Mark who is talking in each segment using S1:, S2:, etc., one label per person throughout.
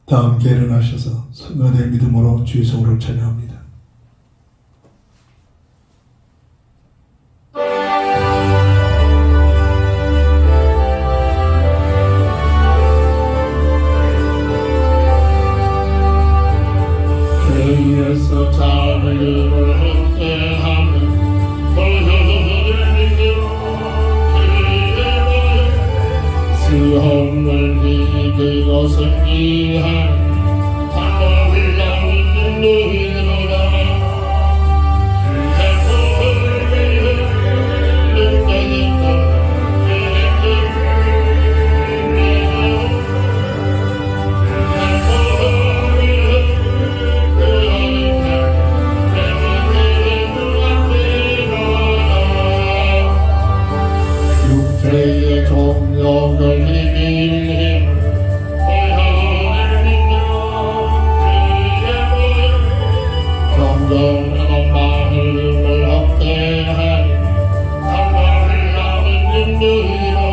S1: 다 함께 일어나셔서 성가대 믿음으로 주의 성으로 찬양합니다.
S2: 죄에서 자유를 얻게 하는 수험을 이기고 승리한 당을 나오는 너희로라. 육체의 종욕을 이길 힘 정정한 마음을 얻게 하니 당을 나오는 너희로라.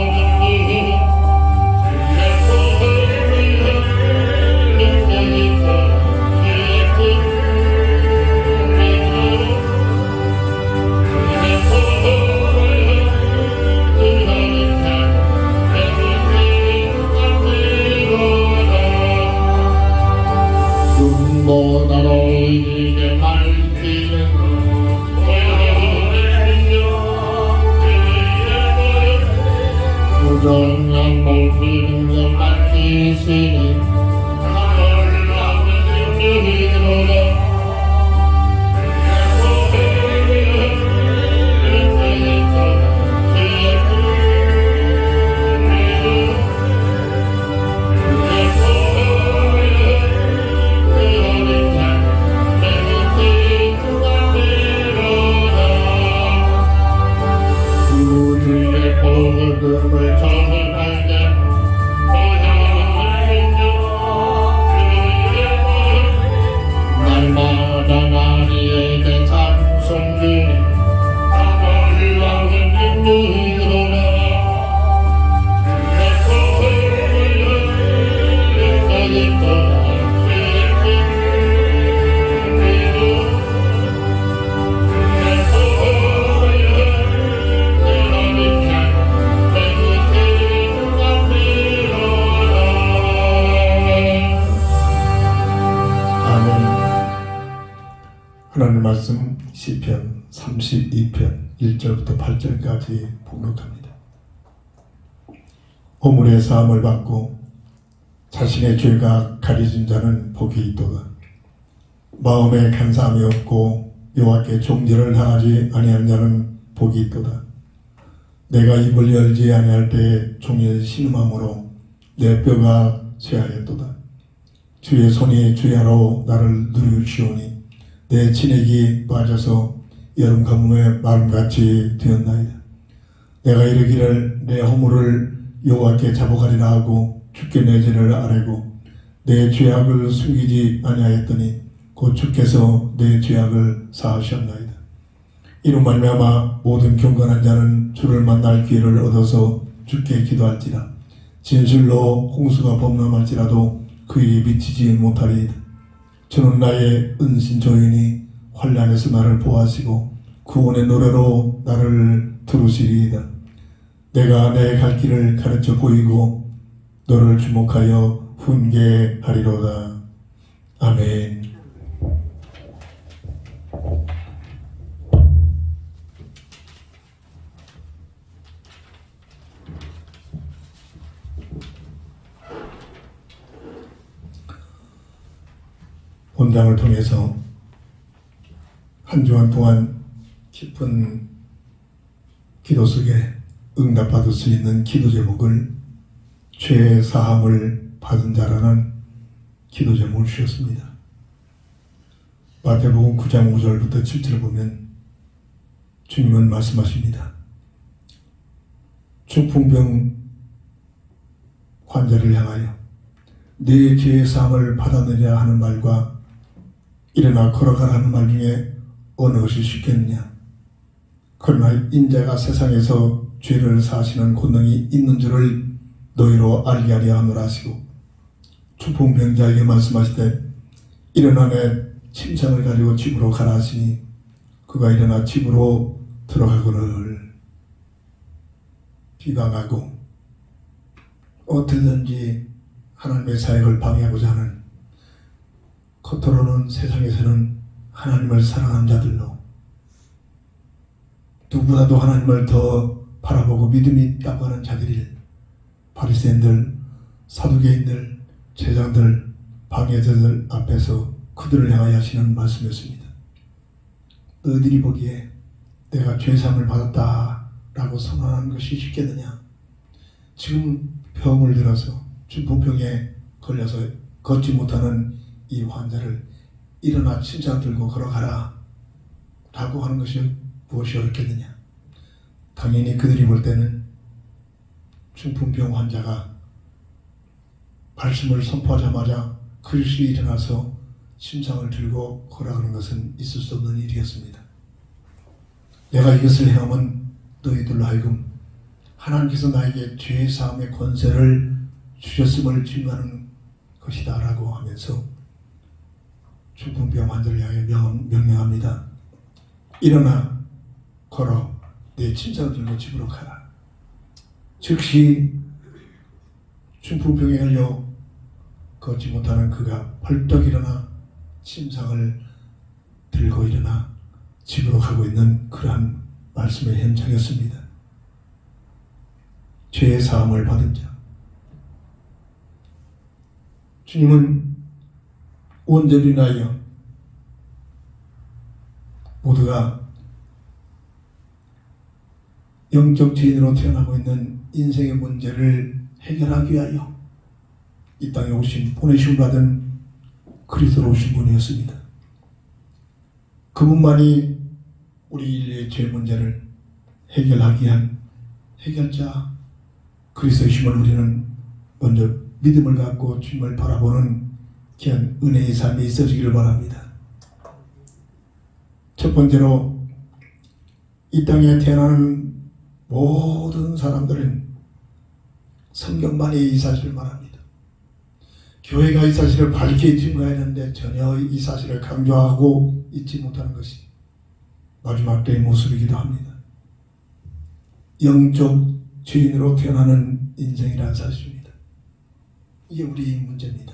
S2: 눈보다로 이게 말티는 부정한 모든 말티시니 당을 나오는 너희로라. 복음을 전할 때 날마다 나에게 찬송주니 당을 나오는 너희로라.
S1: 하나님 말씀 시편 32편 1절부터 8절까지 봉독합니다. 허물의 사함을 받고 자신의 죄가 가려진 자는 복이 있도다. 마음에 간사함이 없고 여호와께 종절을 당하지 아니한 자는 복이 있도다. 내가 입을 열지 아니할 때에 종일 신음함으로 내 뼈가 쇠하였도다. 주의 손이 주야로 나를 누르시오니 내 진액이 빠져서 여름 가뭄에 마름같이 되었나이다. 내가 이르기를 내 허물을 여호와께 자복하리라 하고 주께 내 죄를 아뢰고 내 죄악을 숨기지 아니하였더니 곧 주께서 내 죄악을 사하셨나이다. 이로 말미암아 모든 경건한 자는 주를 만날 기회를 얻어서 주께 기도할지라. 진실로 홍수가 범람할지라도 그 일이 미치지 못하리이다. 주는 나의 은신조이니 환난에서 나를 보호하시고 구원의 노래로 나를 들으시리이다. 내가 내 갈 길을 가르쳐 보이고 너를 주목하여 훈계하리로다. 아멘. 본당을 통해서 한 주간 동안 깊은 기도 속에 응답받을 수 있는 기도 제목을 죄 사함을 받은 자라는 기도 제목을 주셨습니다. 마태복음 9장 5절부터 7절을 보면 주님은 말씀하십니다. 중풍병 환자를 향하여 네 죄의 사함을 받아내려 하는 말과 일어나 걸어가라 하는 말 중에 어느 것이 쉽겠느냐. 그러나 인자가 세상에서 죄를 사하시는 권능이 있는 줄을 너희로 알게 하려 하노라 하시고 중풍병자에게 말씀하시되 일어나 내 침상을 가지고 집으로 가라 하시니 그가 일어나 집으로 들어가거늘 비방하고 어떻게든지 하나님의 사역을 방해하고자 하는, 겉으로는 세상에서는 하나님을 사랑하는 자들로 누구보다도 하나님을 더 바라보고 믿음이 있다고 하는 자들이 바리새인들, 사두개인들, 제장들, 방해자들 앞에서 그들을 향하여 하시는 말씀이었습니다. 너희들이 보기에 내가 죄사함을 받았다라고 선언하는 것이 쉽겠느냐? 지금 병을 들어서 중풍병에 걸려서 걷지 못하는 이 환자를 일어나 침상 들고 걸어가라 라고 하는 것이 무엇이 어렵겠느냐? 당연히 그들이 볼 때는 중풍병 환자가 말씀을 선포하자마자 그릇이 일어나서 침상을 들고 걸어가는 것은 있을 수 없는 일이었습니다. 내가 이것을 행하면 너희들로 하여금 하나님께서 나에게 죄 사함의 권세를 주셨음을 증거하는 것이다 라고 하면서 중풍병 환자를 향해 명령합니다. 일어나 걸어 내 침상을 들고 집으로 가라. 즉시 중풍병에 걸려 걷지 못하는 그가 벌떡 일어나 침상을 들고 일어나 집으로 가고 있는 그러한 말씀의 현장이었습니다. 죄의 사함을 받은 자. 주님은 온전히 인하여 모두가 영적 죄인으로 태어나고 있는 인생의 문제를 해결하기 위하여 이 땅에 오신, 보내심 받은 그리스도로 오신 분이었습니다. 그분만이 우리 인류의 죄 문제를 해결하기 위한 해결자 그리스도이심을 우리는 먼저 믿음을 갖고 주님을 바라보는 귀한 은혜의 삶이 있어지기를 바랍니다. 첫 번째로 이 땅에 태어나는 모든 사람들은 성경만이 이 사실을 말합니다. 교회가 이 사실을 밝게 증거해야 하는데 전혀 이 사실을 강조하고 있지 못하는 것이 마지막 때의 모습이기도 합니다. 영적 죄인으로 태어나는 인생이라는 사실입니다. 이게 우리의 문제입니다.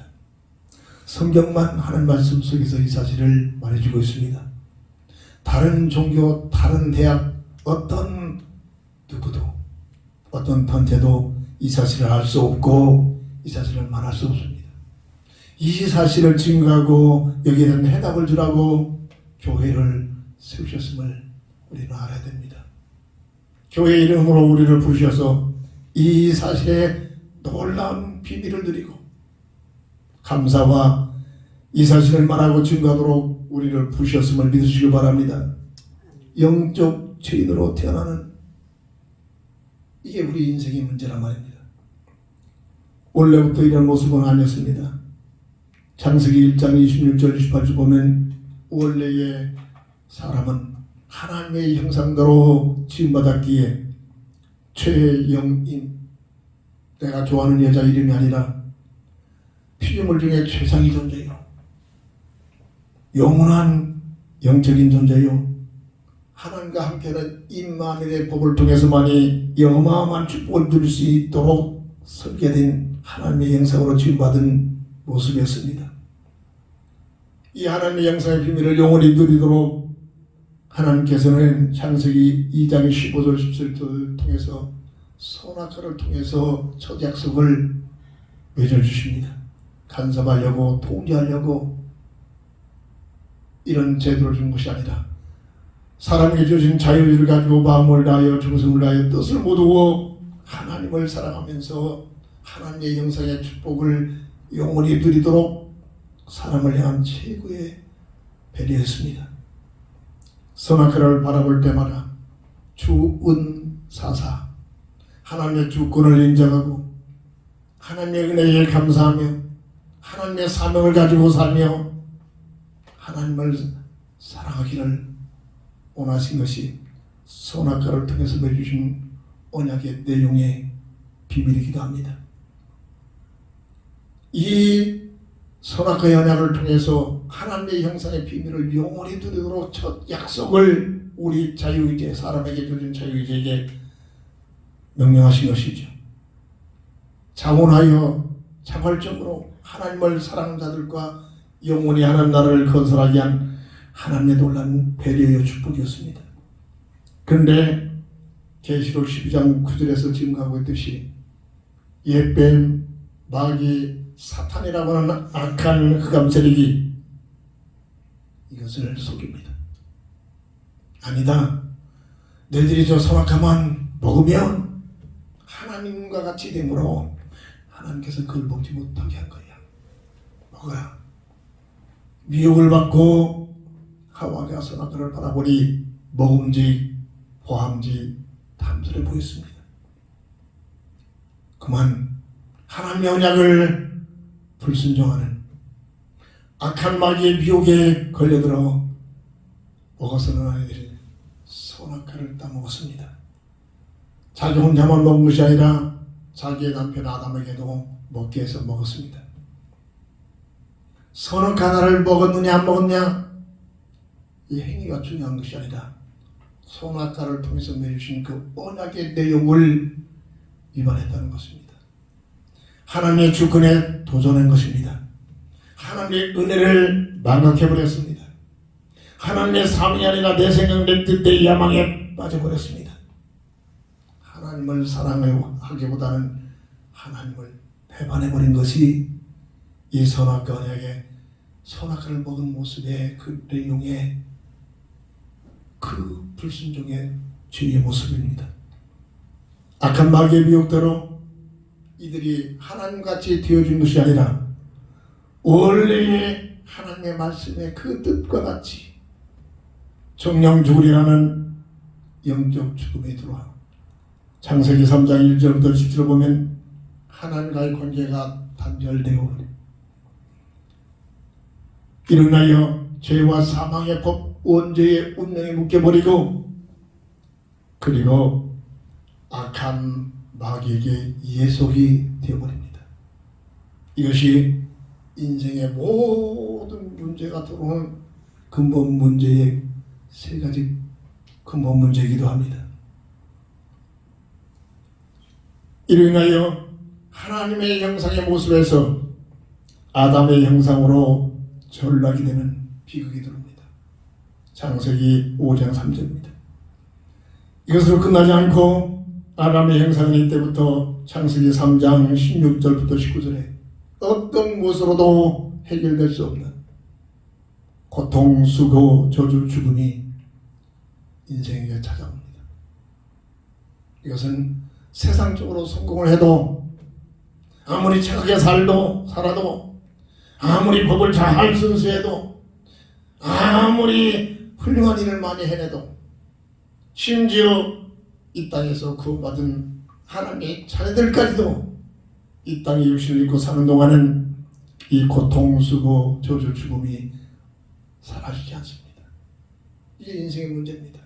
S1: 성경만 하는 말씀 속에서 이 사실을 말해주고 있습니다. 다른 종교, 다른 대학, 어떤 누구도, 어떤 단체도 이 사실을 알 수 없고 이 사실을 말할 수 없습니다. 이 사실을 증거하고 여기에 대한 해답을 주라고 교회를 세우셨음을 우리는 알아야 됩니다. 교회 이름으로 우리를 부르셔서 이 사실에 놀라운 비밀을 드리고 감사와 이 사실을 말하고 증거하도록 우리를 부르셨음을 믿으시기 바랍니다. 영적 죄인으로 태어나는 이게 우리 인생의 문제란 말입니다. 원래부터 이런 모습은 아니었습니다. 창세기 1장 26절 28절 보면 원래의 사람은 하나님의 형상대로 지음받았기에 최영인, 내가 좋아하는 여자 이름이 아니라 피조물 중에 최상위 존재요, 영원한 영적인 존재요, 하나님과 함께하는 임마누엘의 법을 통해서만이 어마어마한 축복을 누릴 수 있도록 설계된 하나님의 형상으로 지음받은 모습이었습니다. 이 하나님의 형상의 비밀을 영원히 누리도록 하나님께서는 창세기 2장 15절 17절을 통해서 선악과를 통해서 첫 약속을 맺어주십니다. 간섭하려고, 통제하려고 이런 제도를 준 것이 아니라 사람에게 주신 자유를 가지고 마음을 다하여 정성을 다하여 뜻을 모두고 하나님을 사랑하면서 하나님의 형상의 축복을 영원히 누리도록 사람을 향한 최고의 배려였습니다. 선악과를 바라볼 때마다 주은사사, 하나님의 주권을 인정하고 하나님의 은혜에 감사하며 하나님의 사명을 가지고 살며 하나님을 사랑하기를 원하신 것이 선악과를 통해서 맺으신 언약의 내용의 비밀이기도 합니다. 이 선악과의 언약을 통해서 하나님의 형상의 비밀을 영원히 누리도록 첫 약속을 우리 자유의지, 사람에게 주신 자유의지에게 명령하신 것이죠. 자원하여 자발적으로 하나님을 사랑하는 자들과 영원히 하나님 나라를 건설하기 위한 하나님의 놀라운 배려의 축복이었습니다. 그런데 계시록 12장 9절에서 지금 가고 있듯이 옛뱀, 마귀, 사탄이라고 하는 악한 흑암 세력이 이것을 속입니다. 아니다. 너희들이 저 선악과만 먹으면 하나님과 같이 되므로 하나님께서 그걸 먹지 못하게 한 거야. 먹어라. 미혹을 받고 하와가 선악과를 바라보니 먹음직, 보함직, 탐스러워 보였습니다. 그만 하나님의 언약을 불순종하는 악한 마귀의 미혹에 걸려들어 먹어서는 아이들이 선악과를 따먹었습니다. 자기 혼자만 먹은 것이 아니라 자기의 남편 아담에게도 먹게 해서 먹었습니다. 선악과 하나를 먹었느냐 안 먹었냐, 이 행위가 중요한 것이 아니라 선악과를 통해서 내주신 그 언약의 내용을 위반했다는 것입니다. 하나님의 주권에 도전한 것입니다. 하나님의 은혜를 망각해버렸습니다. 하나님의 삶이 아니라 내 생각, 내 뜻, 내 야망에 빠져버렸습니다. 하나님을 사랑하기보다는 하나님을 배반해버린 것이 이 선악과 언약의 선악과를 먹은 모습의 그 내용의 그 불순종의 죄의 모습입니다. 악한 마귀의 미혹대로 이들이 하나님같이 되어준 것이 아니라 원래의 하나님의 말씀의 그 뜻과 같이 정령 죽으리라는 영적 죽음에 들어와 창세기 3장 1절부터 10절을 보면 하나님과의 관계가 단절되어 일어나여 죄와 사망의 법 원죄의 운명에 묶여버리고 그리고 악한 마귀에게 예속이 되어버립니다. 이것이 인생의 모든 문제가 들어오는 근본 문제의 세 가지 근본 문제이기도 합니다. 이로 인하여 하나님의 형상의 모습에서 아담의 형상으로 전락이 되는 비극이 들어옵니다. 창세기 5장 3절입니다. 이것으로 끝나지 않고 아담의 형상은 이때부터 창세기 3장 16절부터 19절에 어떤 것으로도 해결될 수 없는 고통, 수고, 저주, 죽음이 인생에게 찾아옵니다. 이것은 세상적으로 성공을 해도 아무리 착하게 살아도 아무리 법을 잘 순수해도 아무리 훌륭한 일을 많이 해내도 심지어 이 땅에서 구원받은 하나님의 자녀들까지도 이 땅에 육신을 입고 사는 동안은 이 고통, 수고, 저주, 죽음이 사라지지 않습니다. 이게 인생의 문제입니다.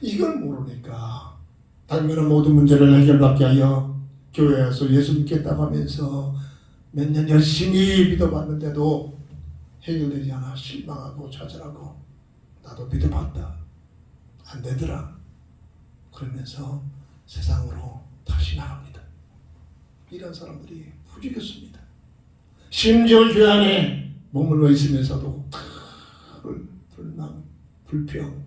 S1: 이걸 모르니까 당면은 모든 문제를 해결받게 하여 교회에서 예수 믿겠다고 하면서 몇 년 열심히 믿어봤는데도 해결되지 않아 실망하고 좌절하고 나도 믿어봤다 안 되더라 그러면서 세상으로 다시 나갑니다. 이런 사람들이 부지겼습니다. 심지어 교회 안에 머물러 있으면서도 불망, 불평,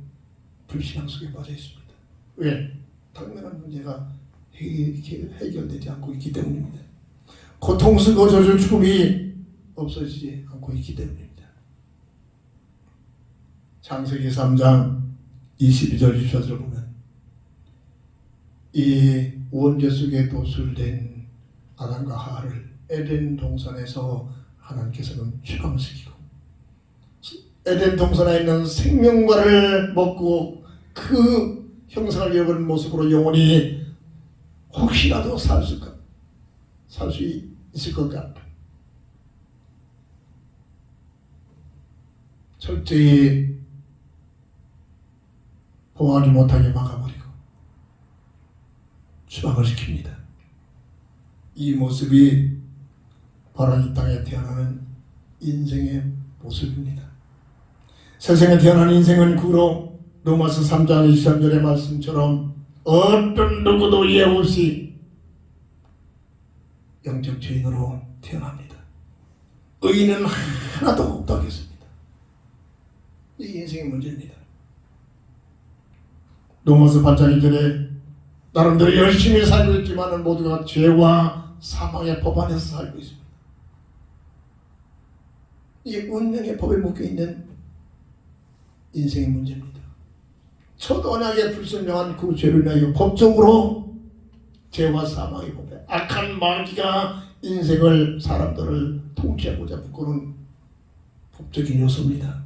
S1: 불신앙 속에 빠져 있습니다. 왜? 당면한 문제가 해결되지 않고 있기 때문입니다. 고통, 수고, 저주, 죽음이 없어지지 않고 있기 때문입니다. 창세기 3장 22절 24절을 보면 이 원죄 속에 도술된 아담과 하와를 에덴 동산에서 하나님께서는 추방시키고 에덴 동산에 있는 생명과를 먹고 그 형상을 잃어버린 모습으로 영원히 혹시라도 살 수 있을 것 같다. 철저히 보호하지 못하게 막아버리고 추방을 시킵니다. 이 모습이 바로 이 땅에 태어나는 인생의 모습입니다. 세상에 태어난 인생은 그로 로마서 3장 23절의 말씀처럼 어떤 누구도 예외 없이 영적 죄인으로 태어납니다. 의인은 하나도 없다고 했습니다. 이 인생의 문제입니다. 로마서 8장 2절에 나름대로 열심히 살고 있지만 모두가 죄와 사망의 법 안에서 살고 있습니다. 이게 운명의 법에 묶여있는 인생의 문제입니다. 첫 언약의 불선명한 그 죄로 인하여 법적으로 죄와 사망의 법에 악한 마귀가 인생을 사람들을 통치하고자 묶어놓은 법적인 요소입니다.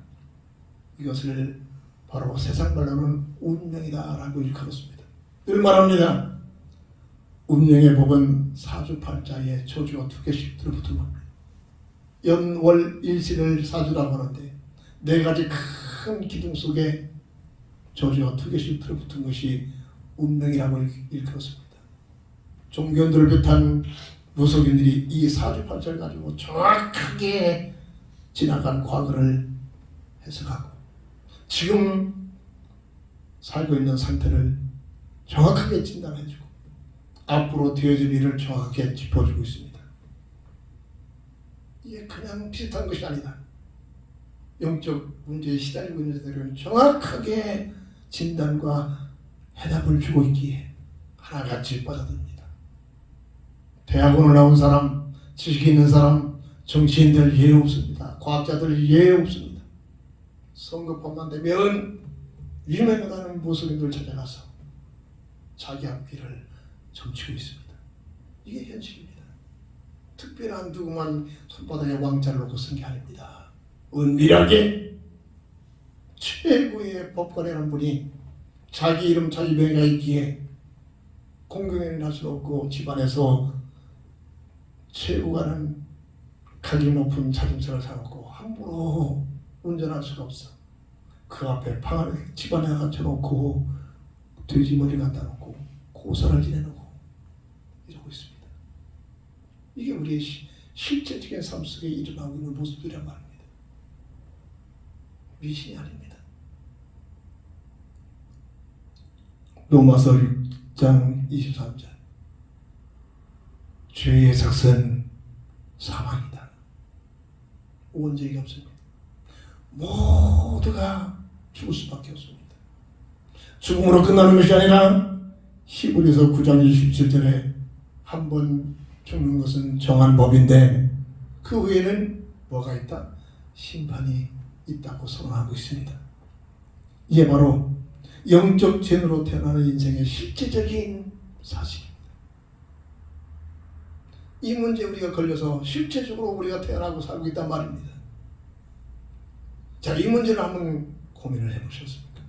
S1: 이것을 바로 세상 말로는 운명이다라고 일컬었습니다. 늘 말합니다. 운명의 법은 사주팔자에 저주가 2개씩 들어붙은 겁니다. 연월 일시를 사주라고 하는데 4가지 큰 기둥 속에 저주가 2개씩 들어붙은 것이 운명이라고 일컬었습니다. 종교인들을 비롯한 무속인들이 이 사주팔자를 가지고 정확하게 지나간 과거를 해석하고 지금 살고 있는 상태를 정확하게 진단해주고 앞으로 되어질 일을 정확하게 짚어주고 있습니다. 이게 그냥 비슷한 것이 아니다. 영적 문제에 시달리고 있는 자들은 정확하게 진단과 해답을 주고 있기에 하나같이 빠져듭니다. 대학원을 나온 사람, 지식 있는 사람, 정치인들 예외 없습니다. 과학자들 예외 없습니다. 선거법만 되면 유명하다는 무속인들 찾아가서 자기 앞길을 점치고 있습니다. 이게 현실입니다. 특별한 누구만 손바닥에 왕자를 놓고 쓴 게 아닙니다. 은밀하게 최고의 법관이라는 분이 자기 이름 자기 명예가 있기에 공경연을 할 수 없고 집안에서 최고가는 가격 높은 자동차를 사놓고 함부로 운전할 수가 없어. 그 앞에 방 안에 집안에 갖춰놓고 돼지머리 갖다 놓고 고사를 지내놓고 이러고 있습니다. 이게 우리의 실제적인 삶 속에 일어나고 있는 모습이란 말입니다. 미신이 아닙니다. 로마서 6장 23절 죄의 삭은 사망이다. 원죄가 없습니다. 모두가 죽을 수밖에 없습니다. 죽음으로 끝나는 것이 아니라 히브리서 9장 27절에 한 번 죽는 것은 정한 법인데 그 후에는 뭐가 있다? 심판이 있다고 선언하고 있습니다. 이게 바로 영적 죄인으로 태어나는 인생의 실제적인 사실입니다. 이 문제에 우리가 걸려서 실제적으로 우리가 태어나고 살고 있단 말입니다. 자, 이 문제를 한번 고민을 해보셨습니까?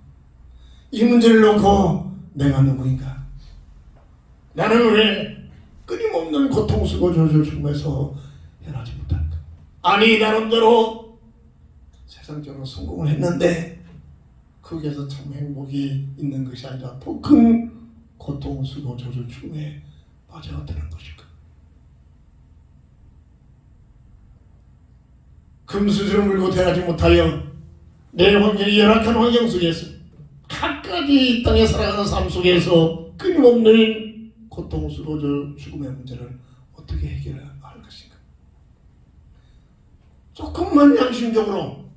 S1: 이 문제를 놓고 내가 누구인가? 나는 왜 끊임없는 고통 쓰고 저주 죽음에서 해나지 못할까? 아니, 나름대로 세상적으로 성공을 했는데 거기에서 참 행복이 있는 것이 아니라 더 큰 고통 쓰고 저주 죽음에 빠져드는 것일까? 금수저를 물고 태어나지 못하여 내 환경이 열악한 환경 속에서 각가지 이 땅에 살아가는 삶 속에서 끊임없는 고통 쓰고 죽음의 문제를 어떻게 해결할 것인가? 조금만 양심적으로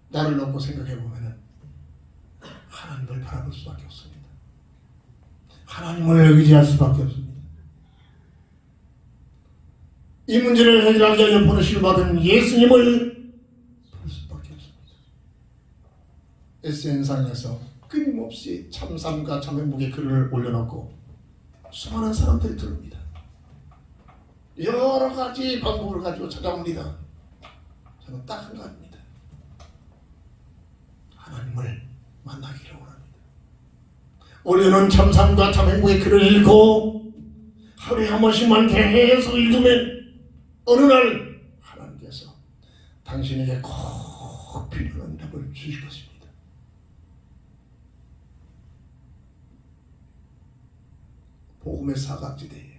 S1: 나를 놓고 생각해 보면은 하나님을 바라볼 수밖에 없습니다. 하나님을 의지할 수밖에 없습니다. 이 문제를 해결하기 위하여 보내심을 받은 예수님을 볼 수밖에 없습니다. SN상에서 끊임없이 참삼과 참행복의 글을 올려놓고 수많은 사람들이 들읍니다. 여러 가지 방법을 가지고 찾아옵니다. 저는 딱 한 가지입니다. 하나님을 만나기를 원합니다. 올해는 참삼과 참행복의 글을 읽고 하루에 한 번씩만 계속 읽으면 어느 날 하나님께서 당신에게 꼭 필요한 답을 주실 것입니다. 복음의 사각지대에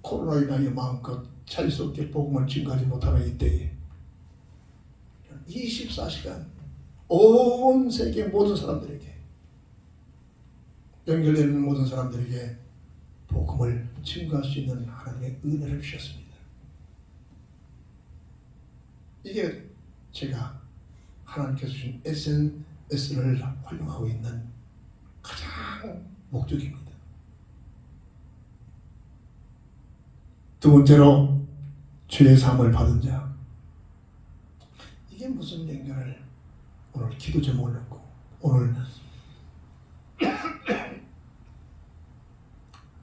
S1: 코로나로 인하여 마음껏 찰 수 없게 복음을 증거하지 못하는 이때에 24시간 온 세계 모든 사람들에게, 연결되는 모든 사람들에게 복음을 증거할 수 있는 하나님의 은혜를 주셨습니다. 이게 제가 하나님께서 주신 SNS를 활용하고 있는 가장 목적입니다. 두 번째로 죄의 사함을 받은 자. 이게 무슨 연결을 오늘 기도 제목을 넣고 오늘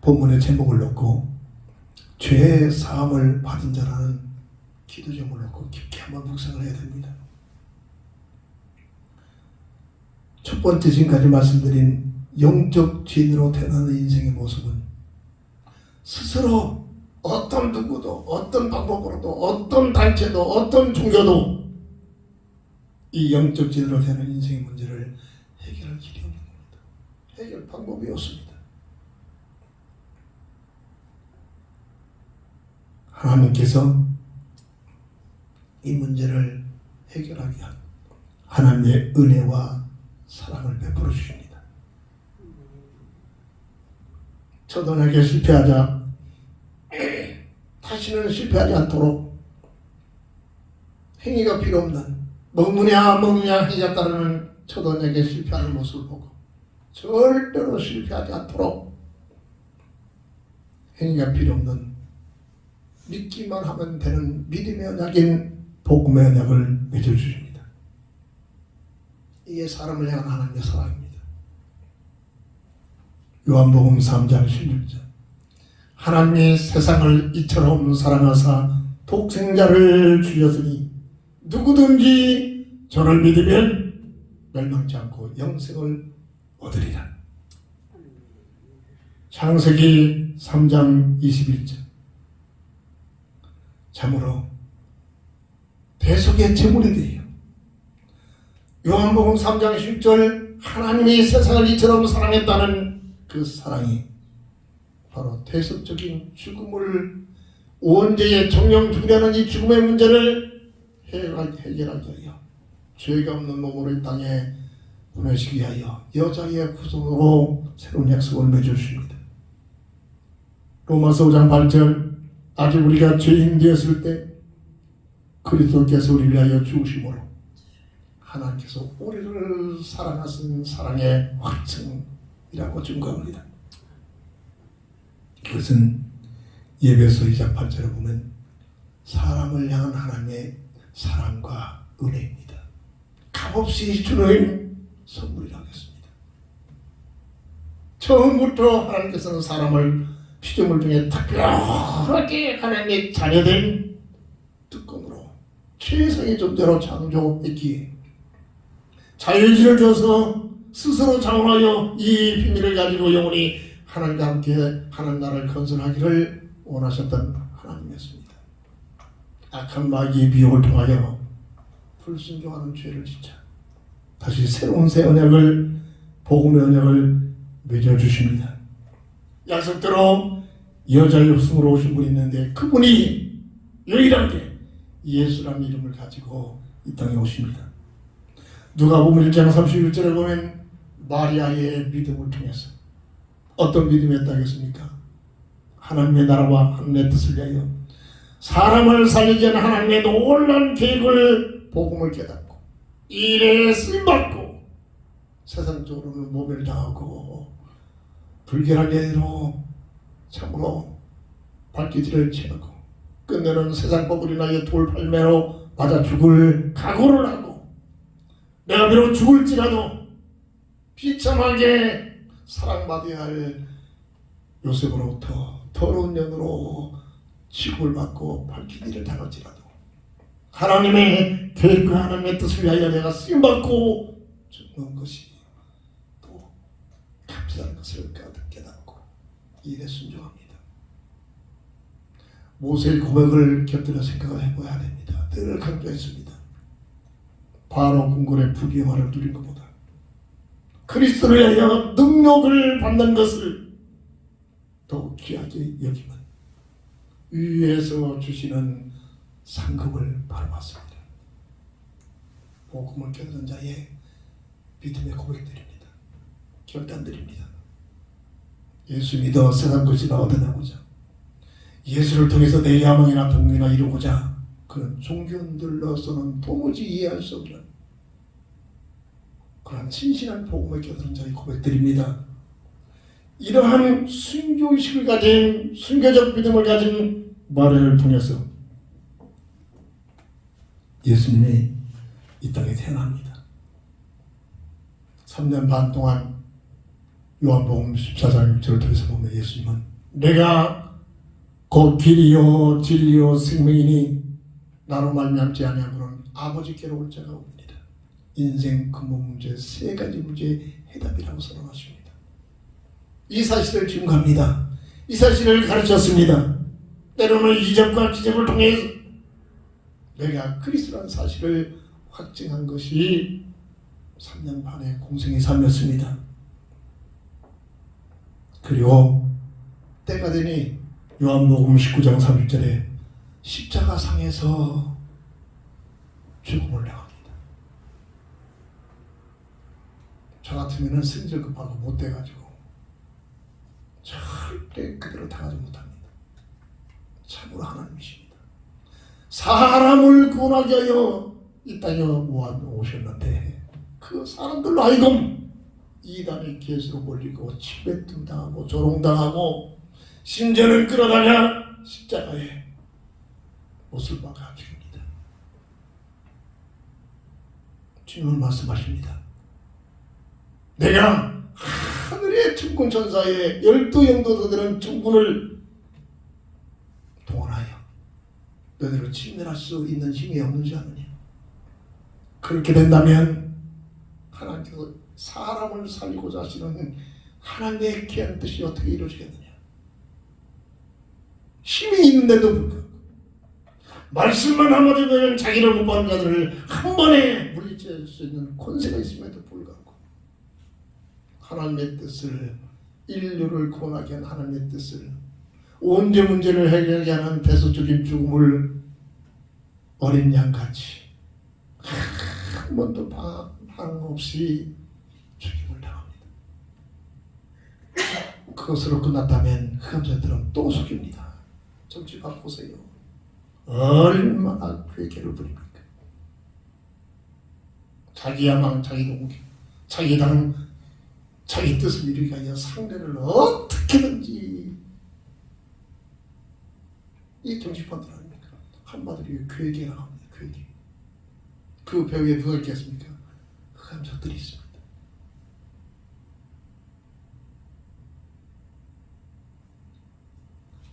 S1: 본문의 제목을 넣고 죄의 사함을 받은 자라는 기도 제목을 넣고 깊게 한번 묵상을 해야 됩니다. 첫 번째 지금까지 말씀드린 영적 죄인으로 태어나는 인생의 모습은 스스로 어떤 누구도 어떤 방법으로도 어떤 단체도 어떤 종교도 이 영적 죄인으로 태어나는 인생의 문제를 해결할 길이 없는 겁니다. 해결 방법이 없습니다. 하나님께서 이 문제를 해결하기 위한 하나님의 은혜와 사랑을 베풀어 주십니다. 처단하게 실패하자 다시는 실패하지 않도록 행위가 필요 없는 먹느냐 행위가 따르는 처단에게 실패하는 모습을 보고 절대로 실패하지 않도록 행위가 필요 없는 믿기만 하면 되는 믿음의 언약인 복음의 언약을 맺어주십니다. 이게 사람을 향한 하나님의 사랑입니다. 요한복음 3장 16절 하나님이 세상을 이처럼 사랑하사 독생자를 주셨으니 누구든지 저를 믿으면 멸망치 않고 영생을 얻으리라. 창세기 3장 21절 참으로 대속의 제물이 되어 요한복음 3장 10절 하나님이 세상을 이처럼 사랑했다는 그 사랑이 바로 대속적인 죽음을 원죄의 정령 죽이라는 이 죽음의 문제를 해결하기 위하여 죄가 없는 몸으로 이 땅에 보내시기 위하여 여자의 구속으로 새로운 약속을 맺어주십니다. 로마서 5장 8절 아직 우리가 죄인 되었을 때 그리스도께서 우리를 위하여 죽으심으로 하나님께서 우리를 사랑하신 사랑의 확증이라고 증거합니다. 이것은 예배서 2장 8절에 보면 사람을 향한 하나님의 사랑과 은혜입니다. 값없이 주는 선물이라고 했습니다. 처음부터 하나님께서는 사람을 피조물 중에 특별하게 하나님의 자녀된 특권으로 최상의 존재로 창조했기에 자유의지를 줘서 스스로 자원하여 이 비밀을 가지고 영원히 하나님과 함께 하는 나라를 건설하기를 원하셨던 하나님이었습니다. 악한 마귀의 미혹을 통하여 불순종하는 죄를 짓자 다시 새로운 새 언약을 복음의 언약을 맺어주십니다. 약속대로 여자의 흡승으로 오신 분이 있는데 그분이 유일하게 예수라는 이름을 가지고 이 땅에 오십니다. 누가복음 1장 31절에 보면 마리아의 믿음을 통해서 어떤 믿음이었다겠습니까? 하나님의 나라와 하나님의 뜻을 위하여 사람을 살리기 위한 하나님의 놀라운 계획을 복음을 깨닫고 일에 쓰임받고 세상적으로는 모멸당하고 불결한 예로 참으로 발기질을 채우고 끝내는 세상 법을 인하여 돌팔매로 맞아 죽을 각오를 하고 내가 비록 죽을지라도 비참하게 사랑받아야 할 요셉으로부터 더러운 년으로 취급을 받고 발기질을 당할지라도 하나님의 계획과 하나님의 뜻을 위하여 내가 쓰임받고 죽는 것이 또 감사한 것을 깨닫고 일에 순종합니다. 모세의 고백을 곁들여 생각을 해봐야 됩니다. 늘 강조했습니다. 바로 궁궐의 부귀영화를 누린 것보다 그리스도를 위하여 능력을 받는 것을 더욱 귀하게 여기면 위에서 주시는 상급을 바로 받습니다. 복음을 깨달은 자의 믿음의 고백들입니다. 결단들입니다. 예수 믿어 세상 것이나 얻어내고자, 예수를 통해서 내 야망이나 동료나 이루고자 그런 종교들로서는 도무지 이해할 수 없는 그런 신실한 복음을 깨달은 자의 고백들입니다. 이러한 순교의식을 가진, 순교적 믿음을 가진 마리아를 통해서 예수님이 이 땅에 태어납니다. 3년 반 동안 요한복음 14장 6절을 통해서 보면 예수님은 내가 곧 길이요 진리요 생명이니 나로 말미암지 아니하고는 아버지께로 올 자가 옵니다. 인생 근본 문제 세 가지 문제의 해답이라고 선언하십니다. 이 사실을 증거합니다. 이 사실을 가르쳤습니다. 때로는 이적과 기적을 통해 내가 그리스도라는 사실을 확증한 것이 3년 반의 공생의 삶이었습니다. 그리고 때가 되니 요한복음 19장 30절에 십자가상에서 죽음을 당합니다. 저 같으면 승질 급하고 못 돼가지고 절대 그대로 당하지 못합니다. 참으로 하나님이십니다. 사람을 구원하게 하여 이 땅에 오셨는데 그 사람들로 하여금 이단의 계수로 몰리고 침뱉음 당하고 조롱당하고 심지어는 끌어다가 십자가에 못을 박아 죽입니다. 주님은 말씀하십니다. 내가 하늘의 천군 천사의 12영도 되는 천군을 동원하여 너희를 침멸할 수 있는 힘이 없는지 아느냐. 그렇게 된다면 하나님께서 사람을 살리고자 하시는 하나님의 귀한 뜻이 어떻게 이루어지겠느냐. 힘이 있는데도 불구하고 말씀만 한마디 되면 자기를 못 받는 자들을 한 번에 물리칠 수 있는 권세가 있음에도 불구하고 하나님의 뜻을, 인류를 구원하게 한 하나님의 뜻을, 온죄 문제를 해결하게 하는 대속적인 죽음을 어린 양같이 한 번도 방 없이 죽임을 당합니다. 그것으로 끝났다면 흑암자들은 또 속입니다. 정치 바꾸세요. 얼마나 괴계를 부립니까? 자기 야망, 자기 동기, 자기 당, 자기 뜻을 이루기 위하여 상대를 어떻게든지 이 정치판들 아닙니까? 한마디로 괴계라고 합니다. 괴계. 그 배후에 누가 있겠습니까? 흑암자들이 있습니다.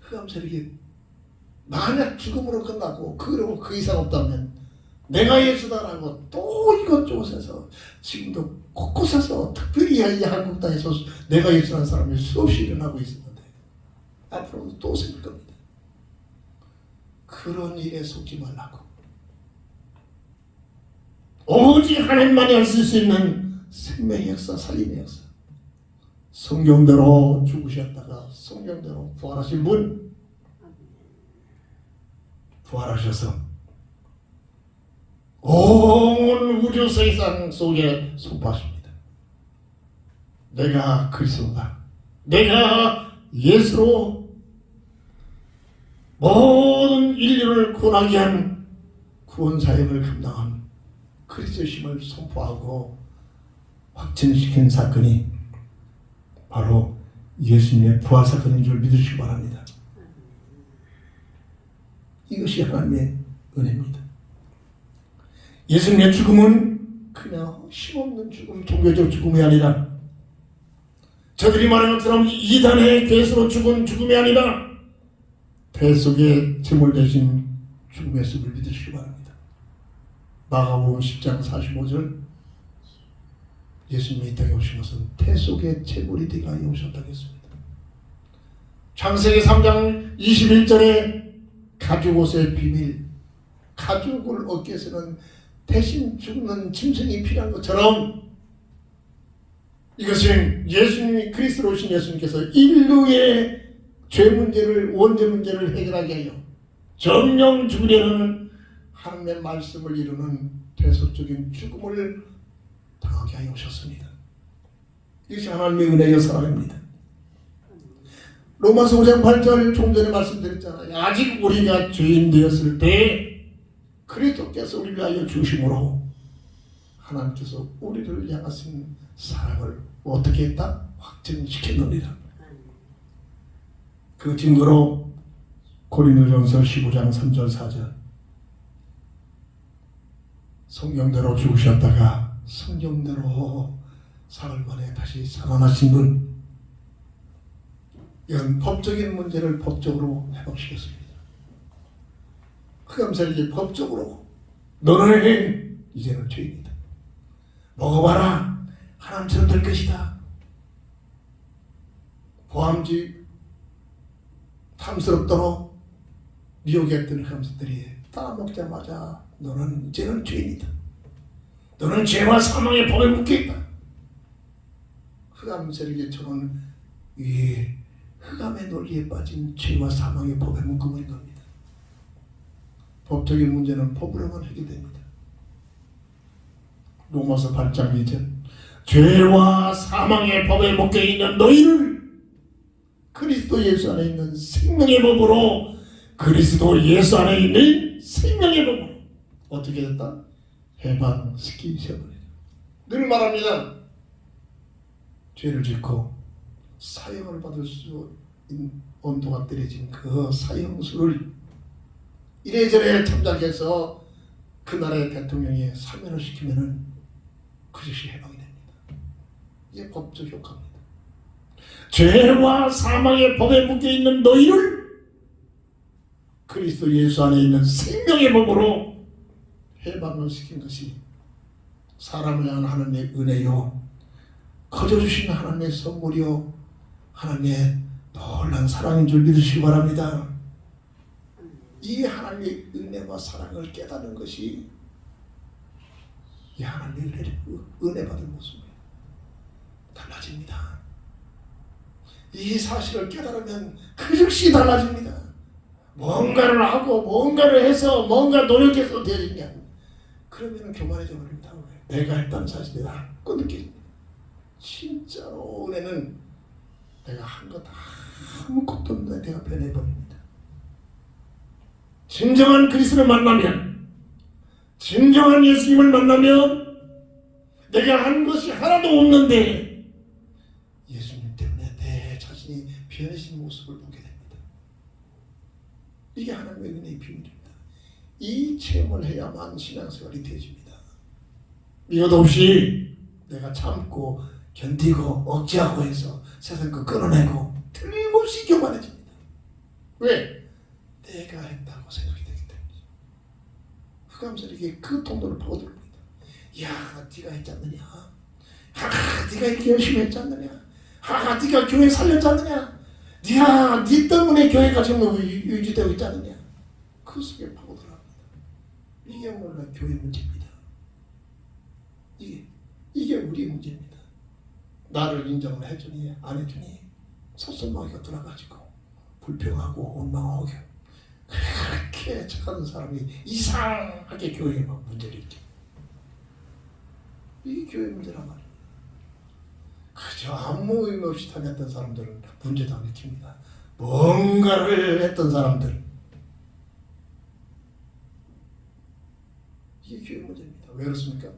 S1: 흑암 세력이 만약 죽음으로 끝나고 그리고 그 이상 없다면 내가 예수다라고 또 이것저것에서 지금도 곳곳에서 특별히 이 한국 땅에서 내가 예수라는 사람이 수없이 일어나고 있었는데 앞으로도 또 생길 겁니다. 그런 일에 속지 말라고. 오직 하나님만이 하실 수 있는 생명의 역사, 살림의 역사. 성경대로 죽으셨다가 성경대로 부활하신 분, 부활하셔서 온 우주 세상 속에 선포하십니다. 내가 그리스도다. 내가 예수로 모든 인류를 구원하게 한 구원 사역을 감당한 그리스도심을 선포하고 확증시킨 사건이 바로 예수님의 부활 사건인 줄 믿으시기 바랍니다. 이것이 하나님의 은혜입니다. 예수님의 죽음은 그냥 힘없는 죽음, 종교적 죽음이 아니라 저들이 말하는 것처럼 이단의 괴수로 죽은 죽음이 아니라 배 속에 제물 대신 죽음의 습을 믿으시기 바랍니다. 마가복음 10장 45절 예수님이 이 땅에 오신 것은 태 속에 제물이 되가 오셨다고 했습니다. 창세기 3장 21절에 가죽옷의 비밀, 가죽을 얻기 위해서는 대신 죽는 짐승이 필요한 것처럼 이것은 예수님이 그리스도로 오신 예수님께서 인류의 죄 문제를, 원죄 문제를 해결하게 하여 정령 죽으려는 하나님의 말씀을 이루는 대속적인 죽음을 당하게 하여 오셨습니다. 이것이 하나님의 은혜의 사랑입니다. 로마서 5장 8절 좀 전에 말씀드렸잖아요. 아직 우리가 죄인 되었을 때 그리스도께서 우리를 위하여 주심으로 하나님께서 우리를 향하신 사랑을 어떻게 했다? 확증시켰습니다. 그 증거로 고린도전서 15장 3절 4절 성경대로 죽으셨다가 성경대로 사흘 만에 다시 살아나신 분, 이런 법적인 문제를 법적으로 회복시켰습니다. 흑암살기 법적으로 너는 이제는 죄인이다. 먹어봐라. 하나님처럼 될 것이다. 보암지 탐스럽도록 미혹했던 흑암들이 다 먹자마자 너는 이제는 죄인이다. 너는 죄와 사망의 법에 묶여있다. 흑암세력처럼 이 흑암의 논리에 빠진 죄와 사망의 법에 묶어버린 겁니다. 법적인 문제는 법으로만 해결됩니다. 로마서 8장 2절 죄와 사망의 법에 묶여있는 너희를 그리스도 예수 안에 있는 생명의 법으로 그리스도 예수 안에 있는 생명의 법으로 어떻게 됐다? 해방시키셔버리다. 늘 말합니다. 죄를 짓고 사형을 받을 수 있는 온도가 떨어진 그 사형수를 이래저래 참작해서 그 나라의 대통령이 사면을 시키면은 그것이 해방이 됩니다. 이게 법적 효과입니다. 죄와 사망의 법에 묶여있는 너희를 그리스도 예수 안에 있는 생명의 법으로 해방을 시킨 것이 사람을 향한 하나님의 은혜요, 거저주신 하나님의 선물이요, 하나님의 놀라운 사랑인 줄 믿으시기 바랍니다. 이 하나님의 은혜와 사랑을 깨닫는 것이 이 하나님의 은혜 받은 모습이에요. 달라집니다. 이 사실을 깨달으면 그 즉시 달라집니다. 뭔가를 하고 뭔가를 해서 뭔가 노력해서 되어진 게 아닙니다. 그러면 교만해져 버립니다. 내가 했다는 사실이 자꾸 느껴집니다. 진짜로 은혜는 내가 한 것 아무것도 없는데 내가 변해버립니다. 진정한 그리스도를 만나면, 진정한 예수님을 만나면 내가 한 것이 하나도 없는데 예수님 때문에 내 자신이 변해진 모습을 보게 됩니다. 이게 하나님의 은혜의 비밀입니다. 이 체험을 해야만 신앙생활이 되어집니다. 이것 없이 내가 참고 견디고 억제하고 해서 세상 거 끊어내고 틀림없이 교만해집니다. 왜? 내가 했다고 생각이 되기 때문이죠. 흑암세력이 그 통로를 파고듭니다. 야, 네가 했지 않느냐? 네가 이렇게 열심히 했지 않느냐? 네가 교회 살렸지 않느냐? 네 때문에 교회가 지금 유지되고 있지 않느냐? 그 속에 파고들어갑니다. 이게 몰라 교회 문제입니다. 이게 우리의 문제입니다. 나를 인정을 해주니 안 해주니 섭섭하게 돌아가지고 불평하고 원망하고 그렇게 착하던 사람이 이상하게 교회에 막 문제를 일으켜. 이게 교회 문제란 말이에요. 그저 아무 의미 없이 다녔던 사람들은 문제도 안 일으킵니다. 뭔가를 했던 사람들, 이게 교회 문제입니다. 왜 그렇습니까?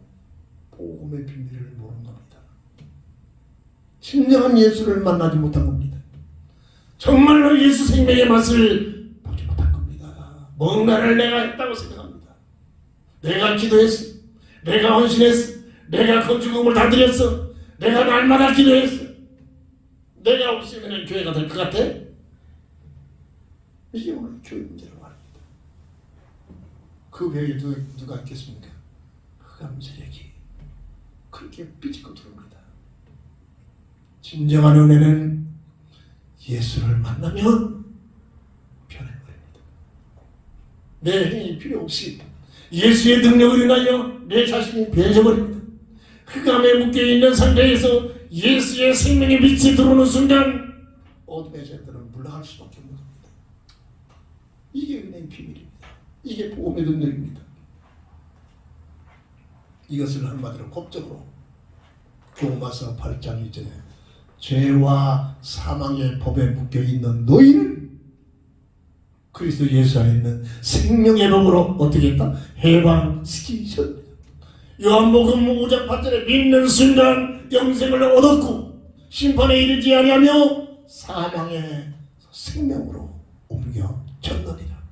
S1: 복음의 비밀을 모르는 겁니다. 진정한 예수를 만나지 못한 겁니다. 정말로 예수 생명의 맛을 보지 못한 겁니다. 뭔가를 내가 했다고 생각합니다. 내가 기도했어, 내가 헌신했어, 내가 건축금을 다 드렸어, 내가 날마다 기도했어, 내가 없으면 교회가 될 것 같아? 이게 오늘 교회 문제라고 말합니다. 그 배에 누가 있겠습니까? 흑암세력이 그렇게 삐집고 들어옵니다. 진정한 은혜는 예수를 만나면 변해버립니다. 내 행위 필요 없이 예수의 능력을 인하여 내 자신이 변해버립니다. 흑암에 묶여있는 상태에서 예수의 생명의 빛이 들어오는 순간 어둠의 세력들은 물러가는 나갈 수밖에 없는 겁니다. 이게 은혜의 비밀입니다. 이게 복음의 능력입니다. 이것을 한마디로 법적으로 로마서 8장 1절에 죄와 사망의 법에 묶여있는 너희를 그리스도 예수 안에 있는 생명의 법으로 어떻게 했다? 해방시키셨다. 요한복음 5장 8절에 믿는 순간 영생을 얻었고 심판에 이르지 아니하며 사망의 생명으로 옮겨졌느니라.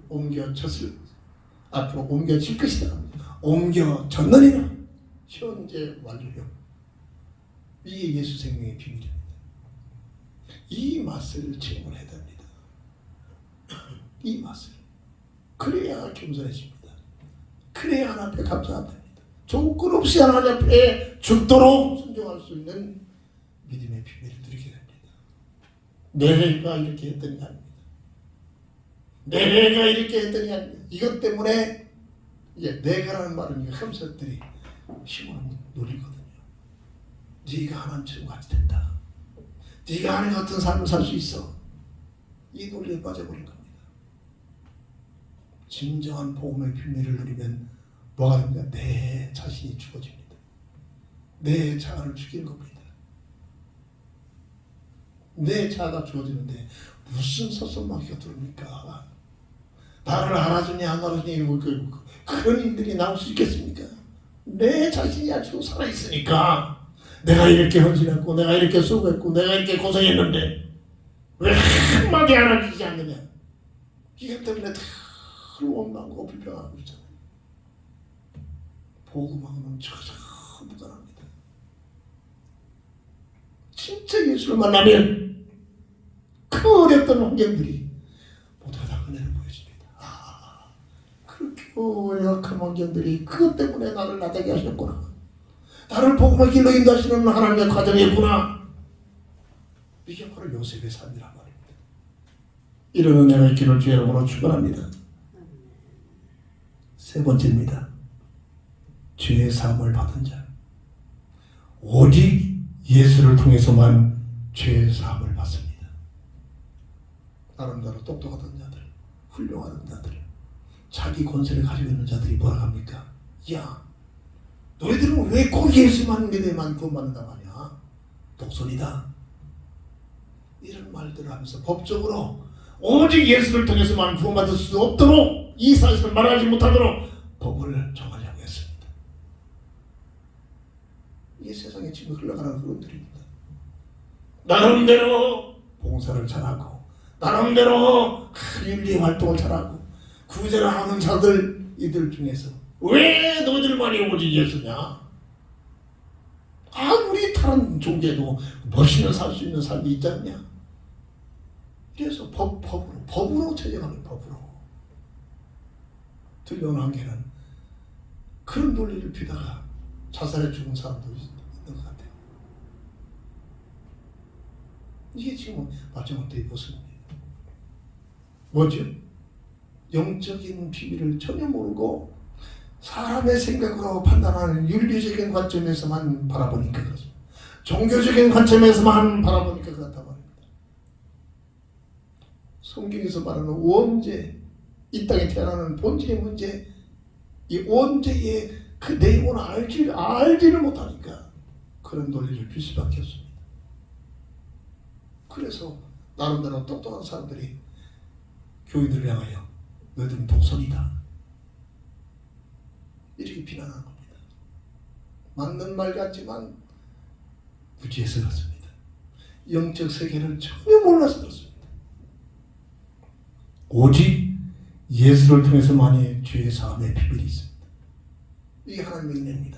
S1: 옮겨졌을 앞으로 옮겨질 것이다. 옮겨졌느니라. 현재 완료. 이게 예수 생명의 비밀입니다. 이 맛을 체험을 해야 됩니다. 이 맛을. 그래야 겸손해집니다. 그래야 하나님 앞에 감사합니다. 조건 없이 하나님 앞에 죽도록 순종할 수 있는 믿음의 비밀을 누리게 됩니다. 내가 이렇게 했더니 아닙니다. 내가 이렇게 했더니 아닙니다. 이것 때문에 이제 내가라는 말은 흠석들이 힘을 누리거든요. 네가 하나님처럼 같이 된다. 네가 하나님 같은 삶을 살 수 있어. 이 논리에 빠져버린 겁니다. 진정한 복음의 비밀을 누리면 뭐가 됩니까? 내 자신이 죽어집니다. 내 자아를 죽이는 겁니다. 내 자아가 죽어지는데 무슨 서성마귀가 들어옵니까? 나를 알아주니 안 알아주니 그런 일들이 나올 수 있겠습니까? 내 자신이 아주 살아있으니까 내가 이렇게 헌신했고 내가 이렇게 수고했고 내가 이렇게 고생했는데 왜 한마디 알아주지 않느냐? 이것 때문에 다 원망하고 불평하고 있잖아요. 복음하고는 전혀 무관합니다. 진짜 예수를 만나면 그 어렸던 환경들이 모두가 다 은혜를 보여줍니다. 아, 그렇게 열악한 환경들이 그것 때문에 나를 나타나게 하셨구나. 나를 복음의 길로 인도하시는 하나님의 과정이었구나. 이게 바로 요셉의 삶이란 말입니다. 이런 은혜가 있기를 주의 이름으로 축원합니다. 세 번째입니다. 죄의 사함을 받은 자. 오직 예수를 통해서만 죄의 사함을 받습니다. 나름대로 똑똑하던 자들, 훌륭한 자들, 자기 권세를 가지고 있는 자들이 뭐라 합니까? 야, 너희들은 왜 꼭 예수만 믿어야만 구원받는단 말이야? 독선이다. 이런 말들을 하면서 법적으로 오직 예수를 통해서만 구원받을 수 없도록 이 사실을 말하지 못하도록 법을 정하려고 했습니다. 이게 세상에 지금 흘러가는 그것들입니다. 나름대로 봉사를 잘하고 나름대로 윤리 활동을 잘하고 구제를 하는 자들 이들 중에서 왜 너희들만이 오직 예수냐? 아무리 다른 종교도 멋있는 살 수 있는 삶이 있지 않냐? 그래서 법으로 체제하는 법으로 들려온 한계는 그런 논리를 피다가 자살해 죽은 사람도 있는 것 같아요. 이게 지금 마지막의 모습입니다. 뭐죠? 영적인 비밀을 전혀 모르고 사람의 생각으로 판단하는 윤리적인 관점에서만 바라보니까 그렇습니다. 종교적인 관점에서만 바라보니까 그렇단 말입니다. 성경에서 말하는 원죄, 이 땅에 태어나는 본질의 문제, 이 원죄의 그 내용을 알지를 못하니까 그런 논리를 필 수밖에 없습니다. 그래서 나름대로 똑똑한 사람들이 교인들을 향하여 너희들은 독선이다 이렇게 비난한 겁니다. 맞는 말 같지만 무지해서 그렇습니다. 영적 세계를 전혀 몰라서 그렇습니다. 오직 예수를 통해서만이 죄의 사함의 비밀이 있습니다. 이게 하나님의 은혜입니다.